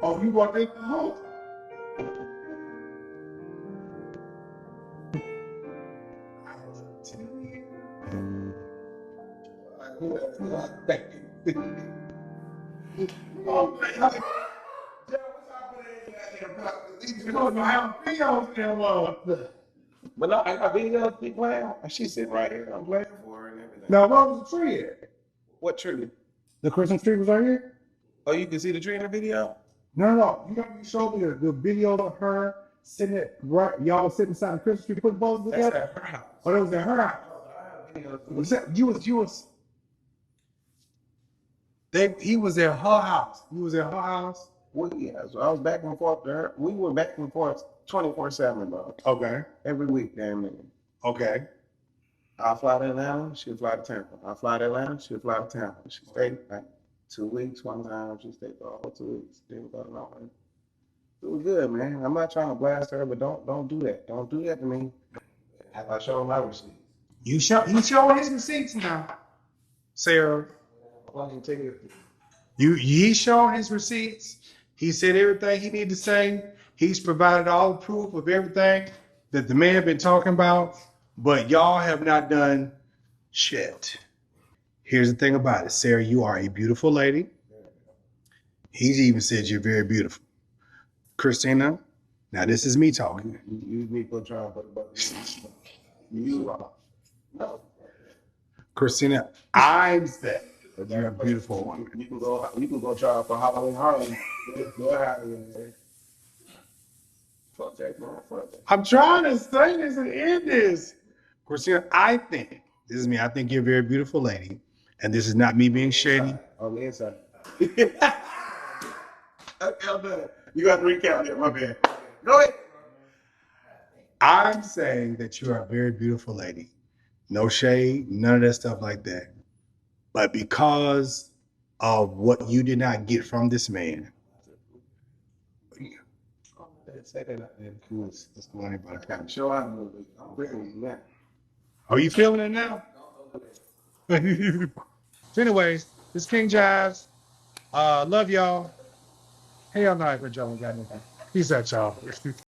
Oh, you bought that from home? Oh, man. Joe, what's up with that? These don't have videos there, But no, I got videos be playing. She's sitting right here. I'm playing for her and everything. Now, what was the tree at? What tree? The Christmas tree was right here? Oh, you can see the tree in the video? No. You know, you showed me the video of her sitting at, right, y'all was sitting inside the Christmas tree putting both That's together? at her house. Oh, that was at her house. Was that, you was, he was at her house. You was at her house? Well, yeah, so I was back and forth to her. We were back and forth 24/7, bro. Okay. Every week, damn near. Okay. I'll fly to Atlanta, she'll fly to Tampa. I'll fly to Atlanta, she'll fly to Tampa. She stayed like 2 weeks one time. She stayed for all 2 weeks. Then go to Norway. It was good, man. I'm not trying to blast her, but don't do that. Don't do that to me. Have I shown my receipts? He showing his receipts now. Sarah. Why don't you take it? He's showing his receipts. He said everything he needed to say. He's provided all the proof of everything that the man been talking about, but y'all have not done shit. Here's the thing about it, Sarah, you are a beautiful lady. He's even said you're very beautiful. Christina, now this is me talking. You use me for trying to put the button. You are. No. Christina, I'm saying that you're a beautiful woman. You can go try for Halloween Harlem. Go ahead and fuck that, man. Fuck that. I'm trying to say this and end this. Christina, I think, this is me, I think you're a very beautiful lady. And this is not me being shady. On the inside. Okay, I'm done. You got to recap that, my bad. Go ahead. I'm saying that you are a very beautiful lady. No shade, none of that stuff like that. But because of what you did not get from this man. Say that out there. Let's go on about I'm sure I'm a little bit. I'm very mad. Are you feeling it now? So anyways, this is King Jives. Love y'all. Hell no, I ain't gonna got anything. Peace out, y'all.